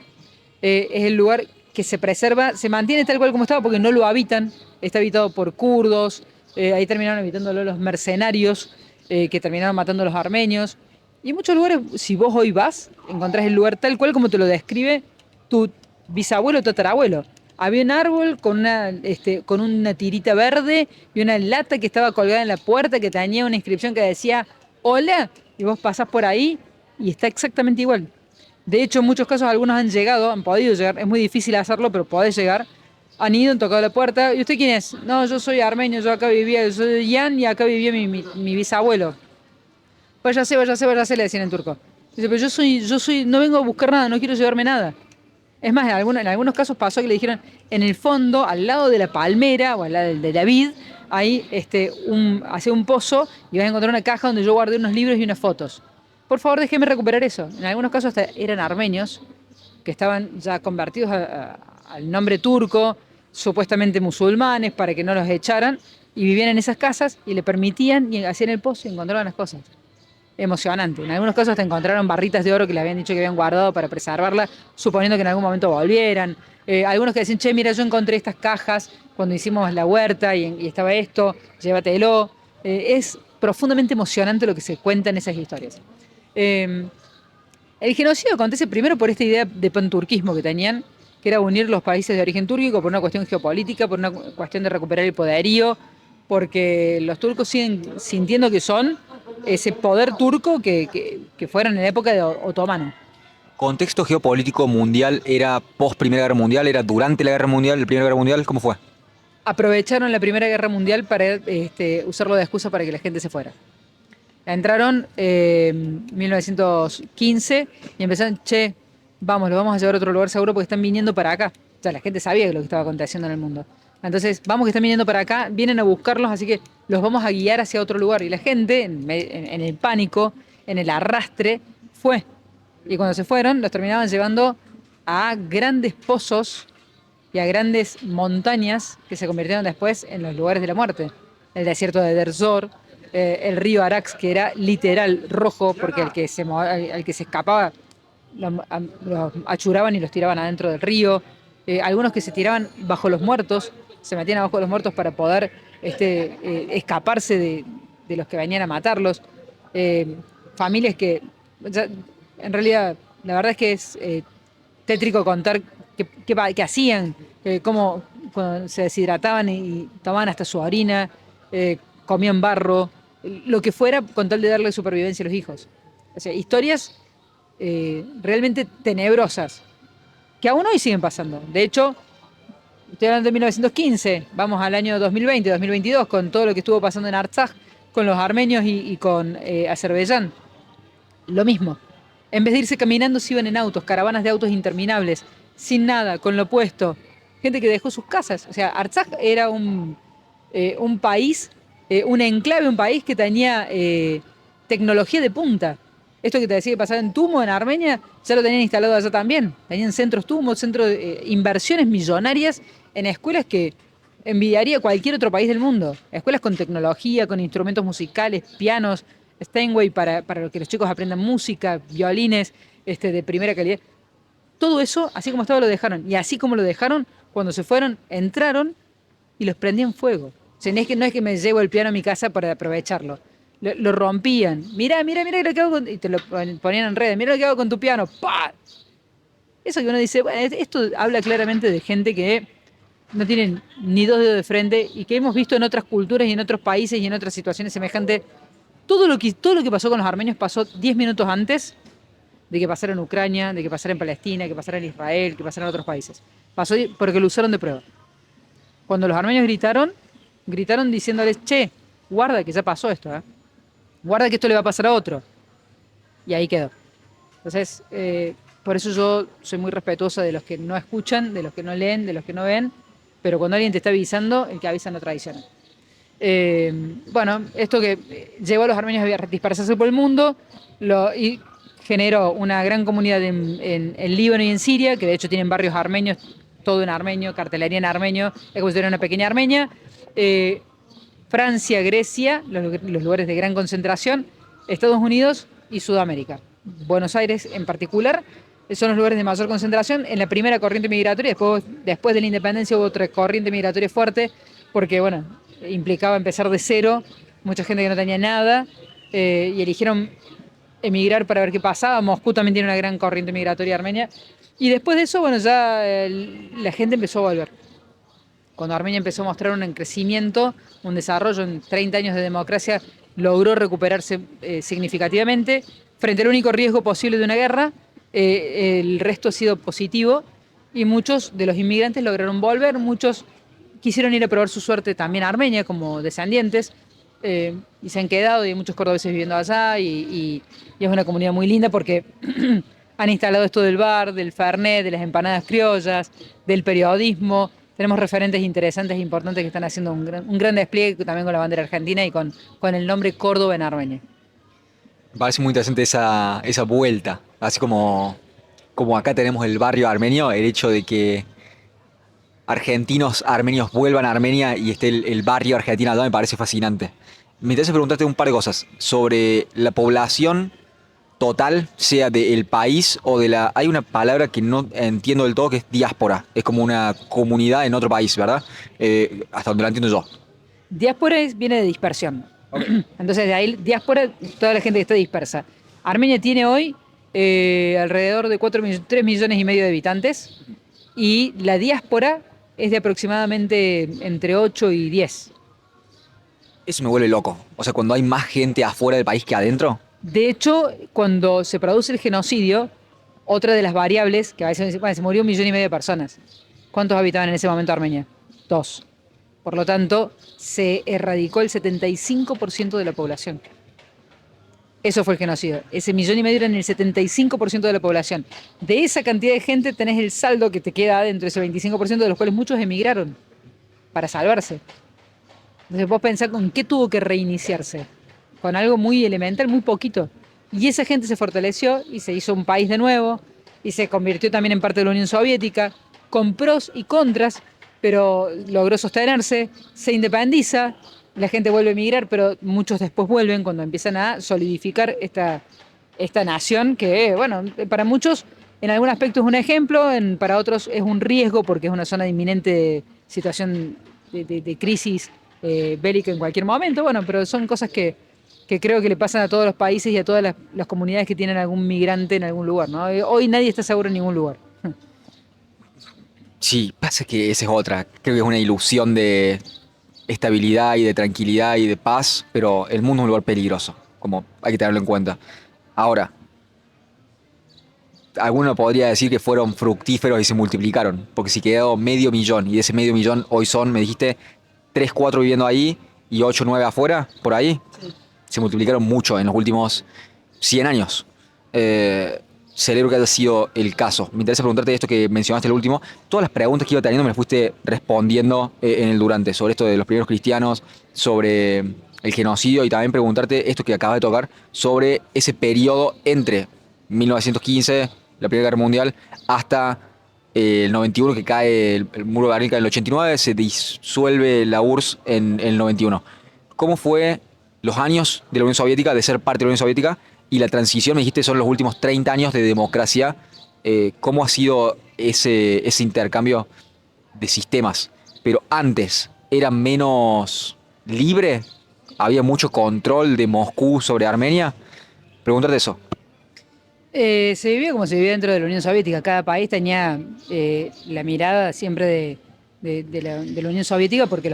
Speaker 2: Es el lugar que se preserva, se mantiene tal cual como estaba porque no lo habitan. Está habitado por kurdos, ahí terminaron habitándolo los mercenarios que terminaron matando a los armenios. Y en muchos lugares, si vos hoy vas, encontrás el lugar tal cual como te lo describe tu bisabuelo o tatarabuelo. había un árbol con una tirita verde y una lata que estaba colgada en la puerta que tenía una inscripción que decía hola, y vos pasás por ahí y está exactamente igual. De hecho, en muchos casos algunos han llegado, han podido llegar, es muy difícil hacerlo, pero podés llegar. Han ido, han tocado la puerta. ¿Y usted quién es? No, yo soy armenio, yo acá vivía, yo soy Jan y acá vivía mi bisabuelo. Váyase, le decían en turco. Dice, pero yo soy, no vengo a buscar nada, no quiero llevarme nada. Es más, en algunos casos pasó que le dijeron, en el fondo, al lado de la palmera o al lado de la vid, hay hacía un pozo y vas a encontrar una caja donde yo guardé unos libros y unas fotos. Por favor, déjeme recuperar eso. En algunos casos hasta eran armenios que estaban ya convertidos al nombre turco, supuestamente musulmanes, para que no los echaran, y vivían en esas casas y le permitían y hacían el pozo y encontraban las cosas. Emocionante. En algunos casos te encontraron barritas de oro que le habían dicho que habían guardado para preservarla, suponiendo que en algún momento volvieran. Algunos que decían, che, mira, yo encontré estas cajas cuando hicimos la huerta y estaba esto, llévatelo. Es profundamente emocionante lo que se cuenta en esas historias. Eh, el genocidio acontece primero por esta idea de panturquismo que tenían, que era unir los países de origen túrquico por una cuestión geopolítica, por una cuestión de recuperar el poderío, porque los turcos siguen sintiendo que son ese poder turco que fueron en la época de otomano.
Speaker 1: ¿Contexto geopolítico mundial era post Primera Guerra Mundial? ¿Era durante la Guerra Mundial, la Primera Guerra Mundial? ¿Cómo fue?
Speaker 2: Aprovecharon la Primera Guerra Mundial para usarlo de excusa para que la gente se fuera. Entraron en 1915 y empezaron, che, vamos, lo vamos a llevar a otro lugar seguro porque están viniendo para acá. O sea, la gente sabía lo que estaba aconteciendo en el mundo. Entonces, vamos que están viniendo para acá, vienen a buscarlos, así que los vamos a guiar hacia otro lugar. Y la gente, en el pánico, en el arrastre, fue. Y cuando se fueron, los terminaban llevando a grandes pozos y a grandes montañas que se convirtieron después en los lugares de la muerte. El desierto de Derzor, el río Arax, que era literal rojo, porque al que se escapaba los achuraban y los tiraban adentro del río. Algunos que se tiraban bajo los muertos, se metían abajo de los muertos para poder escaparse de los que venían a matarlos. Familias que, en realidad, la verdad es que es tétrico contar qué hacían, cómo cuando se deshidrataban y tomaban hasta su orina, comían barro, lo que fuera con tal de darle supervivencia a los hijos. O sea, historias realmente tenebrosas que aún hoy siguen pasando. De hecho, estoy hablando de 1915, vamos al año 2020, 2022, con todo lo que estuvo pasando en Artsaj, con los armenios y con Azerbaiyán. Lo mismo. En vez de irse caminando, se iban en autos, caravanas de autos interminables, sin nada, con lo opuesto. Gente que dejó sus casas. O sea, Artsaj era un país, un enclave, un país que tenía tecnología de punta. Esto que te decía que pasaba en Tumo, en Armenia, ya lo tenían instalado allá también. Tenían centros Tumo, centros de inversiones millonarias en escuelas que envidiaría cualquier otro país del mundo. Escuelas con tecnología, con instrumentos musicales, pianos, Steinway para que los chicos aprendan música, violines de primera calidad. Todo eso, así como estaba, lo dejaron. Y así como lo dejaron, cuando se fueron, entraron y los prendían fuego. O sea, no es que me llevo el piano a mi casa para aprovecharlo. Lo rompían. Mirá lo que hago y te lo ponían en redes. Mirá lo que hago con tu piano. ¡Pah! Eso que uno dice, bueno, esto habla claramente de gente que no tiene ni dos dedos de frente y que hemos visto en otras culturas y en otros países y en otras situaciones semejantes. Todo lo que pasó con los armenios pasó 10 minutos antes de que pasara en Ucrania, de que pasara en Palestina, que pasara en Israel, que pasara en otros países. Pasó porque lo usaron de prueba. Cuando los armenios gritaron diciéndoles, che, guarda que ya pasó esto, guarda que esto le va a pasar a otro. Y ahí quedó. Entonces, por eso yo soy muy respetuosa de los que no escuchan, de los que no leen, de los que no ven, pero cuando alguien te está avisando, el que avisa no traiciona. Bueno, esto que llevó a los armenios a dispersarse por el mundo y generó una gran comunidad en Líbano y en Siria, que de hecho tienen barrios armenios, todo en armenio, cartelería en armenio, es como si fuera una pequeña Armenia. Francia, Grecia, los lugares de gran concentración, Estados Unidos y Sudamérica. Buenos Aires en particular son los lugares de mayor concentración. En la primera corriente migratoria, después de la independencia hubo otra corriente migratoria fuerte, porque bueno, implicaba empezar de cero, mucha gente que no tenía nada, y eligieron emigrar para ver qué pasaba. Moscú también tiene una gran corriente migratoria armenia. Y después de eso, bueno, ya la gente empezó a volver. Cuando Armenia empezó a mostrar un crecimiento, un desarrollo en 30 años de democracia, logró recuperarse significativamente. Frente al único riesgo posible de una guerra, el resto ha sido positivo y muchos de los inmigrantes lograron volver, muchos quisieron ir a probar su suerte también a Armenia como descendientes y se han quedado y hay muchos cordobeses viviendo allá y es una comunidad muy linda porque han instalado esto del bar, del fernet, de las empanadas criollas, del periodismo. Tenemos referentes interesantes e importantes que están haciendo un gran despliegue también con la bandera argentina y con el nombre Córdoba en Armenia.
Speaker 1: Me parece muy interesante esa vuelta. Así como acá tenemos el barrio armenio, el hecho de que argentinos armenios vuelvan a Armenia y esté el barrio argentino allá me parece fascinante. Me interesa preguntarte un par de cosas sobre la población total, sea del país o de la... Hay una palabra que no entiendo del todo que es diáspora. Es como una comunidad en otro país, ¿verdad? Hasta donde la entiendo yo.
Speaker 2: Diáspora viene de dispersión.
Speaker 1: Ok.
Speaker 2: Entonces, de ahí, diáspora, toda la gente que está dispersa. Armenia tiene hoy alrededor de 3 millones y medio de habitantes y la diáspora es de aproximadamente entre 8 y 10.
Speaker 1: Eso me vuelve loco. O sea, cuando hay más gente afuera del país que adentro.
Speaker 2: De hecho, cuando se produce el genocidio, otra de las variables, que a veces bueno, se murió 1,5 millones de personas. ¿Cuántos habitaban en ese momento Armenia? 2. Por lo tanto, se erradicó el 75% de la población. Eso fue el genocidio. Ese 1,5 millones era en el 75% de la población. De esa cantidad de gente tenés el saldo que te queda adentro, ese 25%, de los cuales muchos emigraron para salvarse. Entonces vos pensás con qué tuvo que reiniciarse. Con algo muy elemental, muy poquito. Y esa gente se fortaleció y se hizo un país de nuevo y se convirtió también en parte de la Unión Soviética, con pros y contras, pero logró sostenerse, se independiza, la gente vuelve a emigrar, pero muchos después vuelven cuando empiezan a solidificar esta nación que, bueno, para muchos en algún aspecto es un ejemplo, para otros es un riesgo porque es una zona de inminente situación de crisis bélica en cualquier momento, bueno, pero son cosas que creo que le pasan a todos los países y a todas las comunidades que tienen algún migrante en algún lugar, ¿no? Hoy nadie está seguro en ningún lugar.
Speaker 1: Sí, pasa que esa es otra. Creo que es una ilusión de estabilidad y de tranquilidad y de paz, pero el mundo es un lugar peligroso, como hay que tenerlo en cuenta. Ahora, alguno podría decir que fueron fructíferos y se multiplicaron, porque si quedó 500.000 y de ese 500.000 hoy son, me dijiste, 3 4 viviendo ahí y 8 9 afuera, por ahí, se multiplicaron mucho en los últimos 100 años. Celebro que haya sido el caso. Me interesa preguntarte esto que mencionaste el último. Todas las preguntas que iba teniendo me las fuiste respondiendo en el durante, sobre esto de los primeros cristianos, sobre el genocidio y también preguntarte esto que acabas de tocar, sobre ese periodo entre 1915, la Primera Guerra Mundial, hasta el 91 que cae el muro de Berlín en el 89, se disuelve la URSS en el 91. ¿Cómo fue los años de la Unión Soviética, de ser parte de la Unión Soviética, y la transición, me dijiste, son los últimos 30 años de democracia? ¿Cómo ha sido ese intercambio de sistemas? Pero antes, ¿era menos libre? ¿Había mucho control de Moscú sobre Armenia? Pregúntate eso.
Speaker 2: Se vivía como se vivía dentro de la Unión Soviética. Cada país tenía la mirada siempre de la Unión Soviética porque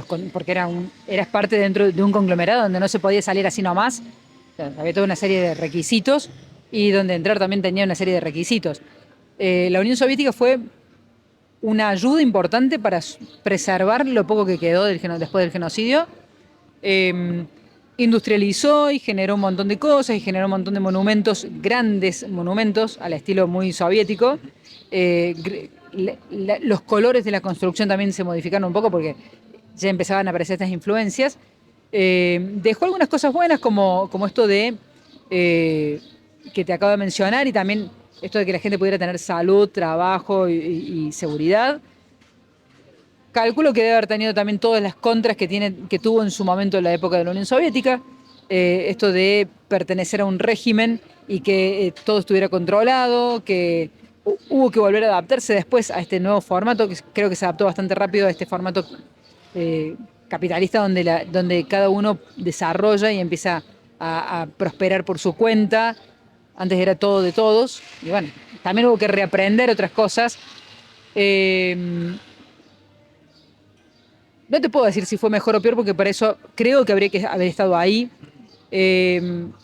Speaker 2: eras parte dentro de un conglomerado donde no se podía salir así nomás. O sea, había toda una serie de requisitos y donde entrar también tenía una serie de requisitos. La Unión Soviética fue una ayuda importante para preservar lo poco que quedó después del genocidio. Eh, Industrializó y generó un montón de cosas y generó un montón de monumentos, grandes monumentos al estilo muy soviético. Los colores de la construcción también se modificaron un poco porque ya empezaban a aparecer estas influencias. Dejó algunas cosas buenas como esto de que te acabo de mencionar y también esto de que la gente pudiera tener salud, trabajo y seguridad. Calculo que debe haber tenido también todas las contras que tuvo en su momento en la época de la Unión Soviética. Esto de pertenecer a un régimen y que todo estuviera controlado, que hubo que volver a adaptarse después a este nuevo formato, que creo que se adaptó bastante rápido a este formato capitalista donde cada uno desarrolla y empieza a prosperar por su cuenta. Antes era todo de todos. Y bueno, también hubo que reaprender otras cosas. No te puedo decir si fue mejor o peor, porque para eso creo que habría que haber estado ahí.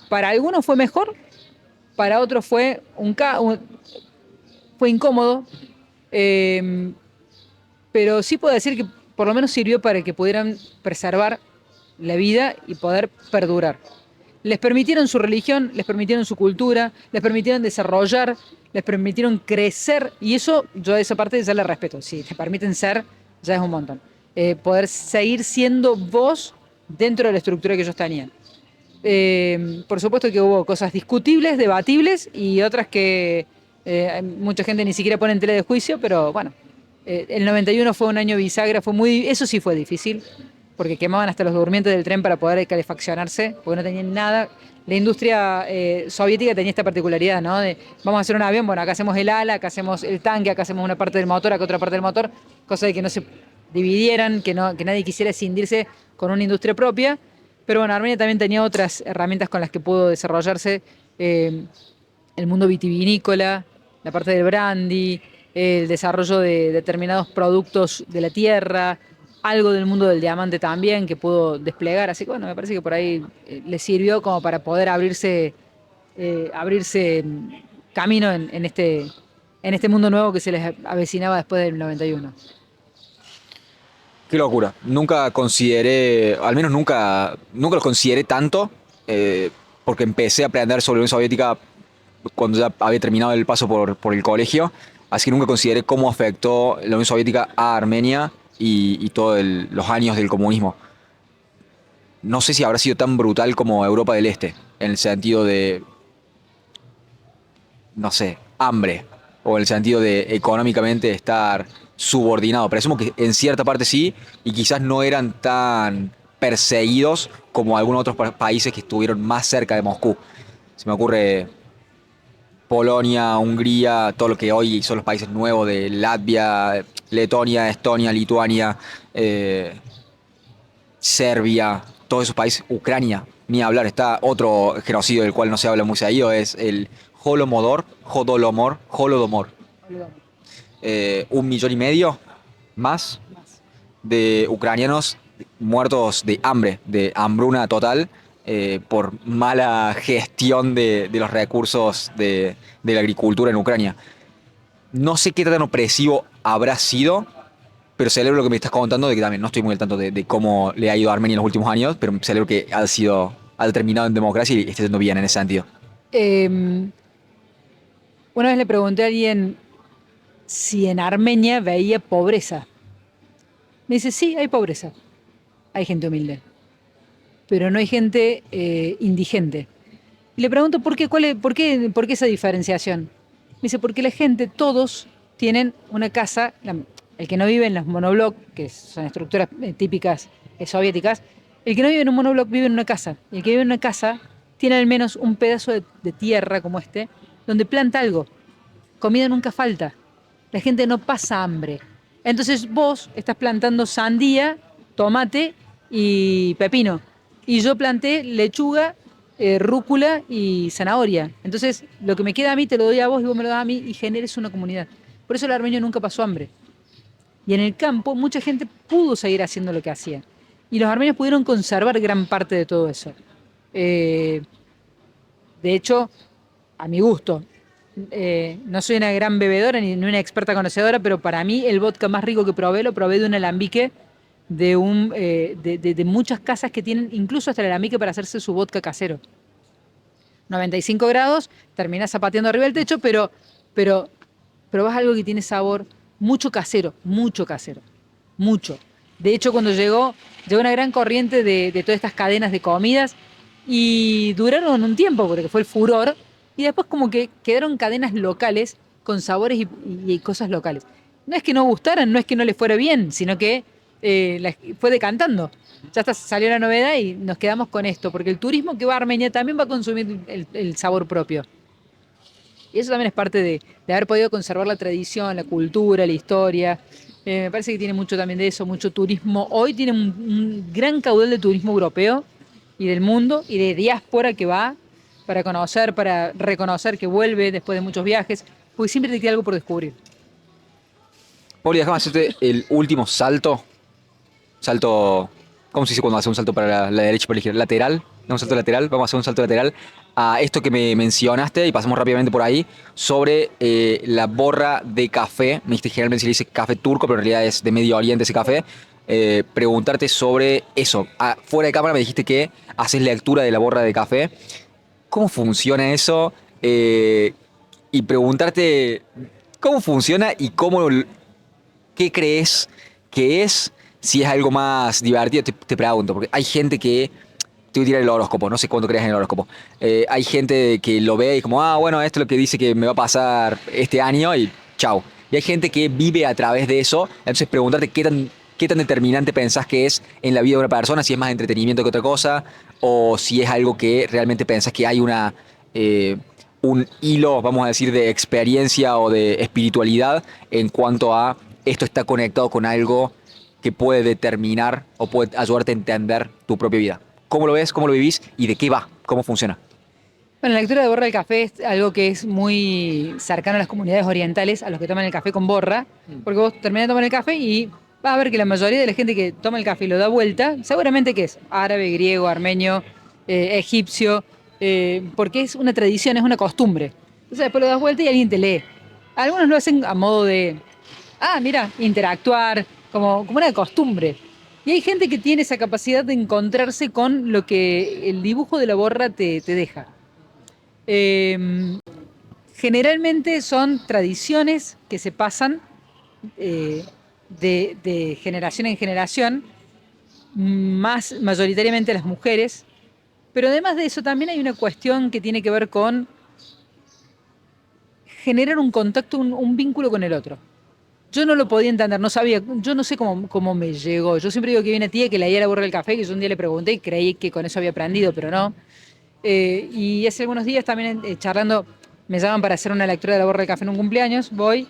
Speaker 2: Para algunos fue mejor, para otros fue incómodo. Eh, pero sí puedo decir que por lo menos sirvió para que pudieran preservar la vida y poder perdurar. Les permitieron su religión, les permitieron su cultura, les permitieron desarrollar, les permitieron crecer, y eso yo a esa parte ya la respeto. Si te permiten ser, ya es un montón. Poder seguir siendo vos dentro de la estructura que ellos tenían. Por supuesto que hubo cosas discutibles, debatibles, y otras que mucha gente ni siquiera pone en tela de juicio, pero bueno, el 91 fue un año bisagra, eso sí fue difícil, porque quemaban hasta los durmientes del tren para poder calefaccionarse, porque no tenían nada. La industria soviética tenía esta particularidad, ¿no? De, vamos a hacer un avión, bueno, acá hacemos el ala, acá hacemos el tanque, acá hacemos una parte del motor, acá otra parte del motor, cosa de que no se dividieran, que nadie quisiera escindirse con una industria propia. Pero bueno, Armenia también tenía otras herramientas con las que pudo desarrollarse, el mundo vitivinícola, la parte del brandy, el desarrollo de determinados productos de la tierra, algo del mundo del diamante también que pudo desplegar. Así que bueno, me parece que por ahí le sirvió como para poder abrirse camino en este mundo nuevo que se les avecinaba después del 91.
Speaker 1: Qué locura. Nunca consideré, al menos nunca lo consideré tanto, porque empecé a aprender sobre la Unión Soviética cuando ya había terminado el paso por el colegio, así que nunca consideré cómo afectó la Unión Soviética a Armenia y todos los años del comunismo. No sé si habrá sido tan brutal como Europa del Este, en el sentido de, no sé, hambre, o en el sentido de económicamente estar subordinado. Presumo que en cierta parte sí, y quizás no eran tan perseguidos como algunos otros países que estuvieron más cerca de Moscú. Se me ocurre Polonia, Hungría, todo lo que hoy son los países nuevos de Latvia, Letonia, Estonia, Lituania, Serbia, todos esos países, Ucrania, ni hablar. Está otro genocidio del cual no se habla muy seguido, es el Holodomor. 1,5 millones más de ucranianos muertos de hambre, de hambruna total, por mala gestión de los recursos de la agricultura en Ucrania. No sé qué tan opresivo habrá sido, pero celebro lo que me estás contando, de que también no estoy muy al tanto de cómo le ha ido a Armenia en los últimos años, pero celebro que ha terminado en democracia y esté yendo bien en ese sentido.
Speaker 2: Eh, una vez le pregunté a alguien si en Armenia veía pobreza. Me dice, sí, hay pobreza, hay gente humilde, pero no hay gente indigente. Y le pregunto, ¿por qué? ¿Por qué esa diferenciación? Me dice, porque la gente, todos tienen una casa, el que no vive en los monobloc, que son estructuras típicas soviéticas, el que no vive en un monobloc vive en una casa. Y el que vive en una casa tiene al menos un pedazo de tierra como este, donde planta algo. Comida nunca falta. La gente no pasa hambre. Entonces vos estás plantando sandía, tomate y pepino. Y yo planté lechuga, rúcula y zanahoria. Entonces lo que me queda a mí te lo doy a vos y vos me lo das a mí y generes una comunidad. Por eso el armenio nunca pasó hambre. Y en el campo mucha gente pudo seguir haciendo lo que hacía. Y los armenios pudieron conservar gran parte de todo eso. Eh, de hecho, a mi gusto, no soy una gran bebedora ni una experta conocedora, pero para mí el vodka más rico que probé lo probé de un alambique de muchas casas que tienen incluso hasta el alambique para hacerse su vodka casero. 95 grados, terminás zapateando arriba del techo, pero probás algo que tiene sabor mucho casero, mucho. De hecho, cuando llegó una gran corriente de todas estas cadenas de comidas y duraron un tiempo porque fue el furor y después como que quedaron cadenas locales con sabores y cosas locales. No es que no gustaran, no es que no les fuera bien, sino que fue decantando. Ya hasta salió la novedad y nos quedamos con esto, porque el turismo que va a Armenia también va a consumir el sabor propio. Y eso también es parte de haber podido conservar la tradición, la cultura, la historia. Me parece que tiene mucho también de eso, mucho turismo. Hoy tiene un gran caudal de turismo europeo y del mundo y de diáspora que va. para conocer, para reconocer que vuelve después de muchos viajes, porque siempre te queda algo por descubrir.
Speaker 1: Pauli, déjame hacerte el último salto. Salto, ¿cómo se dice cuando hace un salto para la derecha y para la izquierda? Lateral, no un salto lateral, vamos a hacer un salto lateral a esto que me mencionaste y pasamos rápidamente por ahí sobre la borra de café. Me dijiste generalmente se le dice café turco, pero en realidad es de Medio Oriente ese café. Preguntarte sobre eso. Fuera de cámara me dijiste que haces lectura de la borra de café. ¿Cómo funciona eso? Y preguntarte cómo funciona y qué crees que es. Si es algo más divertido, te pregunto, porque hay gente que. Te voy a tirar el horóscopo, no sé cuánto creas en el horóscopo. Hay gente que lo ve y como, bueno, esto es lo que dice que me va a pasar este año y chau. Y hay gente que vive a través de eso. Entonces preguntarte qué tan determinante pensás que es en la vida de una persona, si es más entretenimiento que otra cosa, o si es algo que realmente pensás que hay un hilo, vamos a decir, de experiencia o de espiritualidad en cuanto a esto está conectado con algo que puede determinar o puede ayudarte a entender tu propia vida. ¿Cómo lo ves? ¿Cómo lo vivís? ¿Y de qué va? ¿Cómo funciona?
Speaker 2: Bueno, la lectura de borra del café es algo que es muy cercano a las comunidades orientales, a los que toman el café con borra, porque vos terminás de tomar el café y vas a ver que la mayoría de la gente que toma el café y lo da vuelta, seguramente que es árabe, griego, armenio, egipcio, porque es una tradición, es una costumbre. Entonces después lo das vuelta y alguien te lee. Algunos lo hacen a modo de, mira, interactuar, como una costumbre. Y hay gente que tiene esa capacidad de encontrarse con lo que el dibujo de la borra te deja. Eh, Generalmente son tradiciones que se pasan de generación en generación, más mayoritariamente a las mujeres, pero además de eso también hay una cuestión que tiene que ver con generar un contacto, un vínculo con el otro. Yo no lo podía entender, no sabía, yo no sé cómo me llegó. Yo siempre digo que vi una tía que leía la borra del café, que yo un día le pregunté y creí que con eso había aprendido, pero no. Y hace algunos días también charlando, me llaman para hacer una lectura de la borra del café en un cumpleaños, voy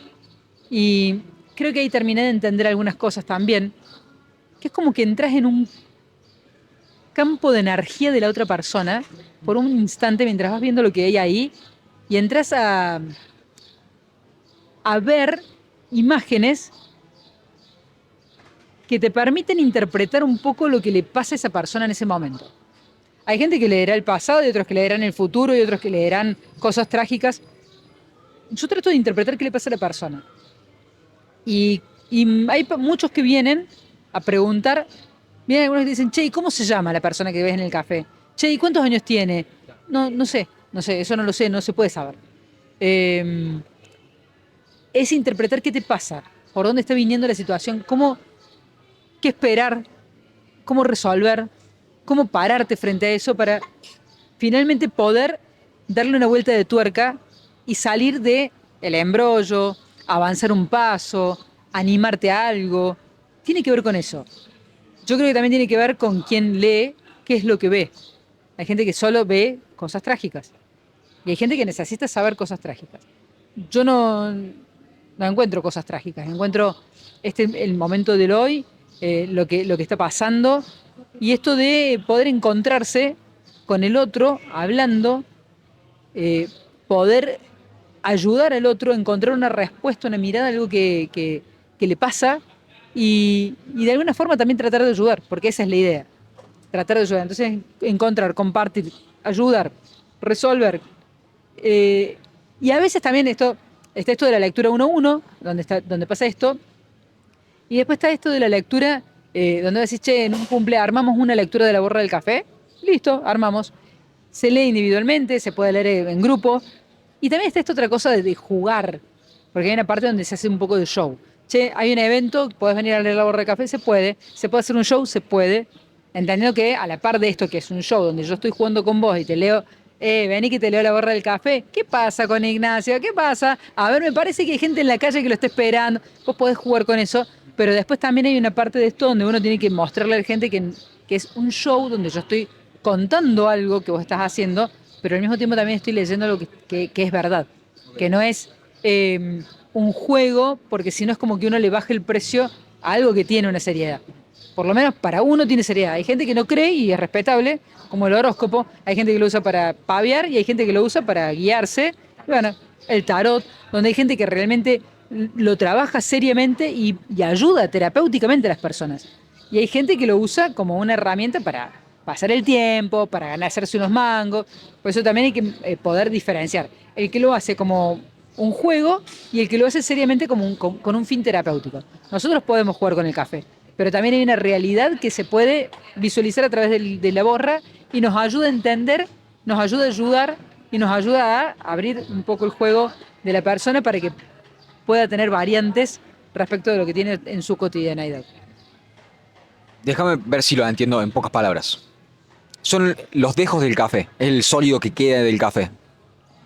Speaker 2: y creo que ahí terminé de entender algunas cosas también, que es como que entras en un campo de energía de la otra persona por un instante mientras vas viendo lo que hay ahí y entras a ver imágenes que te permiten interpretar un poco lo que le pasa a esa persona en ese momento. Hay gente que leerá el pasado y otros que leerán el futuro y otros que leerán cosas trágicas. Yo trato de interpretar qué le pasa a la persona. Y hay muchos que vienen a preguntar, vienen algunos que dicen, che, ¿y cómo se llama la persona que ves en el café? Che, ¿y cuántos años tiene? No sé, eso no lo sé, no se puede saber. Eh, es interpretar qué te pasa, por dónde está viniendo la situación, qué esperar, cómo resolver, cómo pararte frente a eso para finalmente poder darle una vuelta de tuerca y salir de el embrollo, avanzar un paso, animarte a algo. Tiene que ver con eso. Yo creo que también tiene que ver con quién lee, qué es lo que ve. Hay gente que solo ve cosas trágicas. Y hay gente que necesita saber cosas trágicas. Yo no encuentro cosas trágicas, encuentro el momento del hoy, lo que está pasando, y esto de poder encontrarse con el otro, hablando, poder ayudar al otro a encontrar una respuesta, una mirada, algo que le pasa, y de alguna forma también tratar de ayudar, porque esa es la idea, tratar de ayudar. Entonces, encontrar, compartir, ayudar, resolver. Y a veces también está esto de la lectura 1-1, donde pasa esto, y después está esto de la lectura, donde decís, che, en un cumple armamos una lectura de la borra del café, listo, armamos. Se lee individualmente, se puede leer en grupo, y también está esta otra cosa de jugar, porque hay una parte donde se hace un poco de show. Che, hay un evento, podés venir a leer la borra del café, se puede hacer un show, se puede, entendiendo que a la par de esto, que es un show donde yo estoy jugando con vos y te leo, vení que te leo la borra del café. ¿Qué pasa con Ignacio? ¿Qué pasa? A ver, me parece que hay gente en la calle que lo está esperando. Vos podés jugar con eso, pero después también hay una parte de esto donde uno tiene que mostrarle a la gente que es un show donde yo estoy contando algo que vos estás haciendo, pero al mismo tiempo también estoy leyendo algo que es verdad, que no es un juego, porque si no es como que uno le baje el precio a algo que tiene una seriedad. Por lo menos para uno tiene seriedad. Hay gente que no cree y es respetable, como el horóscopo. Hay gente que lo usa para paviar y hay gente que lo usa para guiarse. Y bueno, el tarot, donde hay gente que realmente lo trabaja seriamente y ayuda terapéuticamente a las personas. Y hay gente que lo usa como una herramienta para pasar el tiempo, para ganarse unos mangos. Por eso también hay que poder diferenciar. El que lo hace como un juego y el que lo hace seriamente como con un fin terapéutico. Nosotros podemos jugar con el café, pero también hay una realidad que se puede visualizar a través de la borra y nos ayuda a entender, nos ayuda a ayudar y nos ayuda a abrir un poco el juego de la persona para que pueda tener variantes respecto de lo que tiene en su cotidianeidad.
Speaker 1: Déjame ver si lo entiendo en pocas palabras. Son los dejos del café, es el sólido que queda del café.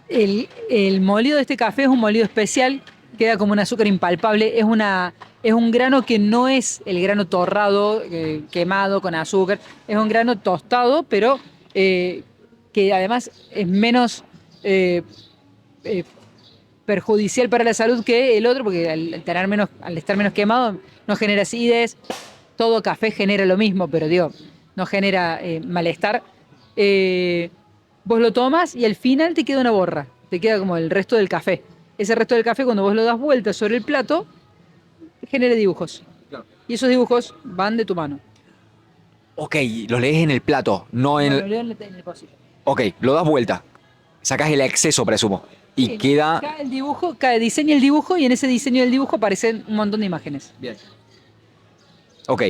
Speaker 2: El molido de este café es un molido especial, queda como un azúcar impalpable, es un grano que no es el grano torrado, quemado con azúcar, es un grano tostado, pero que además es menos eh, eh, perjudicial para la salud que el otro, porque al estar menos quemado no genera acidez. Todo café genera lo mismo, pero digo, no genera malestar. Eh, Vos lo tomas y al final te queda una borra, te queda como el resto del café. Ese resto del café, cuando vos lo das vuelta sobre el plato, genera dibujos.
Speaker 1: Claro.
Speaker 2: Y esos dibujos van de tu mano.
Speaker 1: Ok, los lees en el plato, no en
Speaker 2: No,
Speaker 1: el...
Speaker 2: lo leo en el pocillo.
Speaker 1: Ok, lo das vuelta. Sacás el exceso, presumo. Y
Speaker 2: Sí,
Speaker 1: queda...
Speaker 2: cae el dibujo, diseña el dibujo y en ese diseño del dibujo aparecen un montón de imágenes.
Speaker 1: Bien. Ok.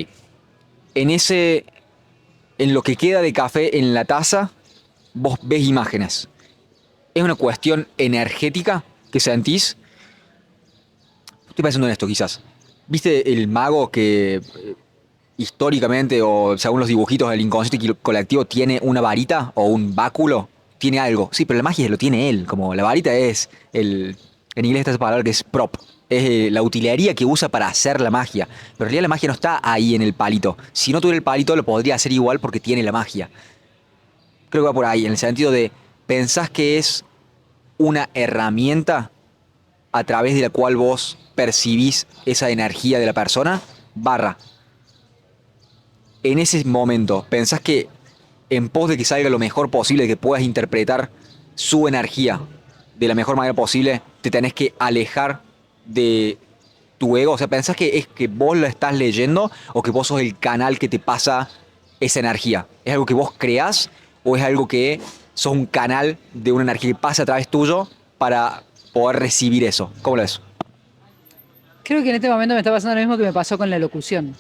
Speaker 1: En ese... En lo que queda de café en la taza, vos ves imágenes. ¿Es una cuestión energética que sentís? Estoy pensando en esto, quizás. ¿Viste el mago que históricamente o según los dibujitos del inconsciente colectivo tiene una varita o un báculo? Tiene algo. Sí, pero la magia lo tiene él. Como la varita es el... En inglés está esa palabra que es prop. Es la utilería que usa para hacer la magia. Pero en realidad la magia no está ahí en el palito. Si no tuviera el palito lo podría hacer igual porque tiene la magia. Creo que va por ahí, en el sentido de, ¿pensás que es una herramienta a través de la cual vos percibís esa energía de la persona? Barra, en ese momento, ¿pensás que en pos de que salga lo mejor posible, de que puedas interpretar su energía de la mejor manera posible, te tenés que alejar de tu ego? O sea, ¿pensás que es que vos lo estás leyendo o que vos sos el canal que te pasa esa energía? ¿Es algo que vos creás o es algo que sos un canal de una energía que pasa a través tuyo para poder recibir eso? ¿Cómo lo ves?
Speaker 2: Creo que en este momento me está pasando lo mismo que me pasó con la locución.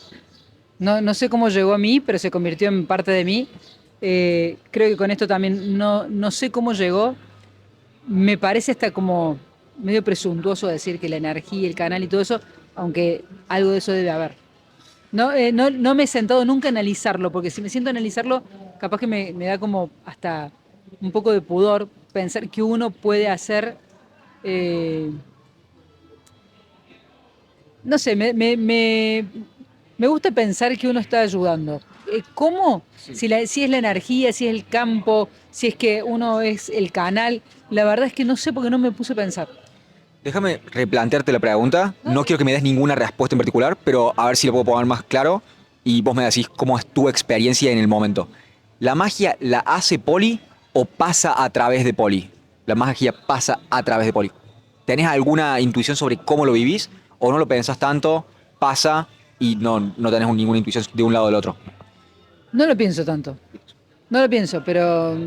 Speaker 2: No sé cómo llegó a mí, pero se convirtió en parte de mí. Creo que con esto también no sé cómo llegó. Me parece hasta como medio presuntuoso decir que la energía, el canal y todo eso, aunque algo de eso debe haber. No me he sentado nunca a analizarlo, porque si me siento a analizarlo, capaz que me da como hasta un poco de pudor pensar que uno puede hacer, eh, no sé, me gusta pensar que uno está ayudando. ¿Cómo?
Speaker 1: Sí.
Speaker 2: Si es la energía, si es el campo, si es que uno es el canal, la verdad es que no sé porque no me puse a pensar.
Speaker 1: Déjame replantearte la pregunta. No quiero que me des ninguna respuesta en particular, pero a ver si lo puedo poner más claro y vos me decís cómo es tu experiencia en el momento. ¿La magia la hace Poli o pasa a través de Poli? La magia pasa a través de Poli. ¿Tenés alguna intuición sobre cómo lo vivís o no lo pensás tanto, pasa y no tenés ninguna intuición de un lado o del otro?
Speaker 2: No lo pienso tanto. No lo pienso, pero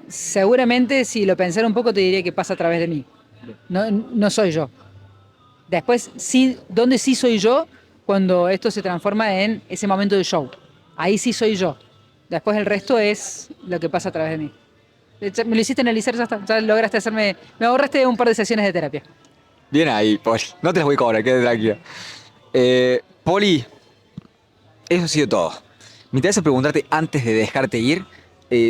Speaker 2: seguramente si lo pensara un poco te diría que pasa a través de mí. No soy yo. Después, sí, ¿dónde sí soy yo? Cuando esto se transforma en ese momento de show. Ahí sí soy yo. Después el resto es lo que pasa a través de mí. Me lo hiciste analizar, ya está. Ya lograste hacerme... Me ahorraste un par de sesiones de terapia.
Speaker 1: Bien ahí, Poli. No te las voy a cobrar, quédate tranquila. Poli, eso ha sido todo. Me interesa preguntarte antes de dejarte ir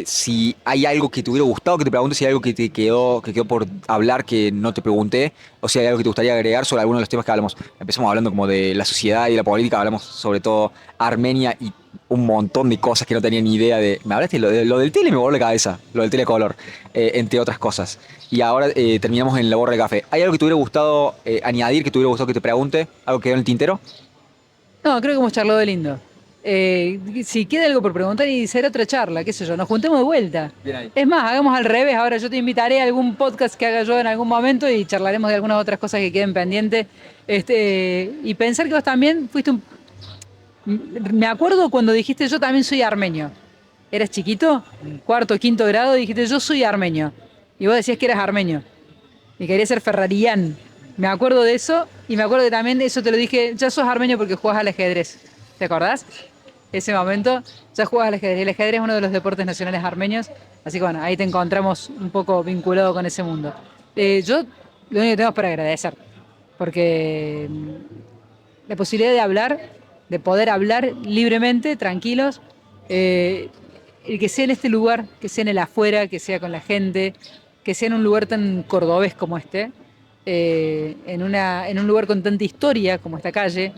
Speaker 1: si hay algo que te hubiera gustado que te pregunte, si hay algo que quedó por hablar que no te pregunté, o si hay algo que te gustaría agregar sobre alguno de los temas que hablamos. Empezamos hablando como de la sociedad y la política, hablamos sobre todo Armenia y un montón de cosas que no tenía ni idea de. Me hablaste de lo del tele, me voló la cabeza, lo del telecolor, entre otras cosas. Y ahora terminamos en la borra de café. ¿Hay algo que te hubiera gustado añadir, que te hubiera gustado que te pregunte? ¿Algo que quedó en el tintero?
Speaker 2: No, creo que hemos charlado de lindo. Si queda algo por preguntar y será otra charla, qué sé yo, nos juntemos de vuelta.
Speaker 1: Bien ahí.
Speaker 2: Es más, hagamos al revés. Ahora yo te invitaré a algún podcast que haga yo en algún momento y charlaremos de algunas otras cosas que queden pendientes. Y pensar que vos también fuiste un... Me acuerdo cuando dijiste yo también soy armenio. ¿Eras chiquito? Cuarto, quinto grado, dijiste yo soy armenio. Y vos decías que eras armenio. Y quería ser ferrarián. Me acuerdo de eso y me acuerdo que también eso te lo dije, ya sos armenio porque jugás al ajedrez. ¿Te acordás? Ese momento, ya jugás al ajedrez. El ajedrez es uno de los deportes nacionales armenios, así que bueno, ahí te encontramos un poco vinculado con ese mundo. Yo lo único que tengo es para agradecer, porque la posibilidad de hablar, de poder hablar libremente, tranquilos, el que sea en este lugar, que sea en el afuera, que sea con la gente, que sea en un lugar tan cordobés como este, en un lugar con tanta historia como esta calle,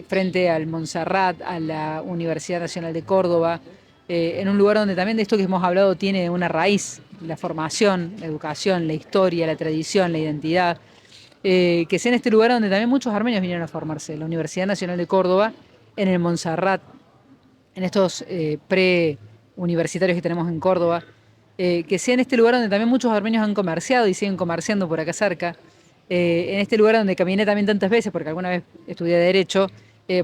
Speaker 2: frente al Montserrat, a la Universidad Nacional de Córdoba, en un lugar donde también de esto que hemos hablado tiene una raíz, la formación, la educación, la historia, la tradición, la identidad, que sea en este lugar donde también muchos armenios vinieron a formarse, la Universidad Nacional de Córdoba, en el Montserrat, en estos pre-universitarios que tenemos en Córdoba, que sea en este lugar donde también muchos armenios han comerciado y siguen comerciando por acá cerca, en este lugar donde caminé también tantas veces, porque alguna vez estudié Derecho,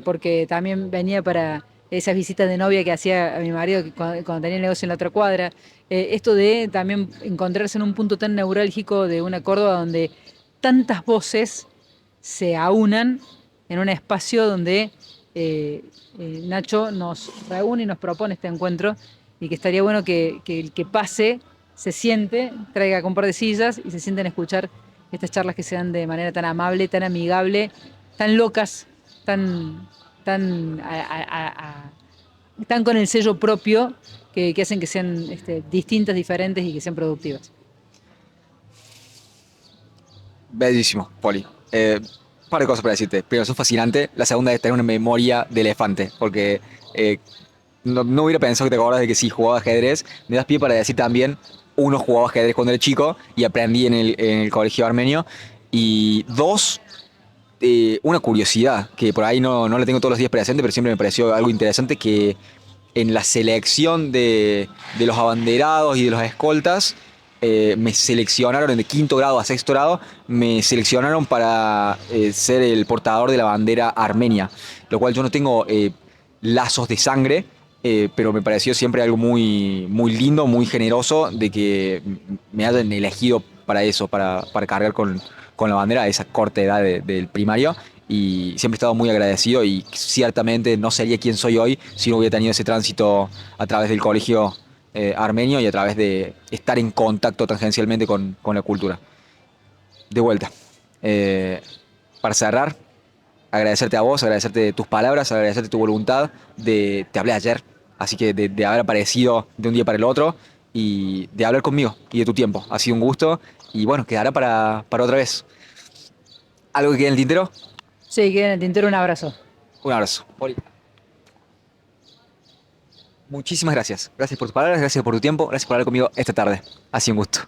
Speaker 2: porque también venía para esas visitas de novia que hacía a mi marido cuando tenía el negocio en la otra cuadra, esto de también encontrarse en un punto tan neurálgico de una Córdoba donde tantas voces se aunan en un espacio donde Nacho nos reúne y nos propone este encuentro y que estaría bueno que el que pase se siente, traiga con un par de sillas y se sienten a escuchar estas charlas que se dan de manera tan amable, tan amigable, tan locas, tan, tan, tan con el sello propio que hacen que sean distintas, diferentes y que sean productivas.
Speaker 1: Bellísimo, Poli. Par de cosas para decirte. Primero, sos fascinante. La segunda es tener una memoria de elefante, porque no hubiera pensado que te acuerdas de que sí jugaba ajedrez. Me das pie para decir también, uno, jugaba ajedrez cuando era chico y aprendí en el colegio armenio. Y dos, una curiosidad, que por ahí no la tengo todos los días presente, pero siempre me pareció algo interesante, que en la selección de los abanderados y de los escoltas, me seleccionaron de quinto grado a sexto grado, me seleccionaron para ser el portador de la bandera armenia, lo cual yo no tengo lazos de sangre, pero me pareció siempre algo muy, muy lindo, muy generoso de que me hayan elegido para eso, para cargar con la bandera a esa corta edad del primario. Y siempre he estado muy agradecido y ciertamente no sería quien soy hoy si no hubiera tenido ese tránsito a través del colegio armenio y a través de estar en contacto tangencialmente con la cultura. De vuelta, eh, para cerrar, agradecerte a vos, agradecerte tus palabras, agradecerte tu voluntad. Te hablé ayer, así que de haber aparecido de un día para el otro y de hablar conmigo y de tu tiempo. Ha sido un gusto y bueno, quedará para otra vez. ¿Algo que quede en el tintero?
Speaker 2: Sí, queda en el tintero un abrazo.
Speaker 1: Un abrazo. Poli. Muchísimas gracias. Gracias por tus palabras, gracias por tu tiempo, gracias por hablar conmigo esta tarde. Ha sido un gusto.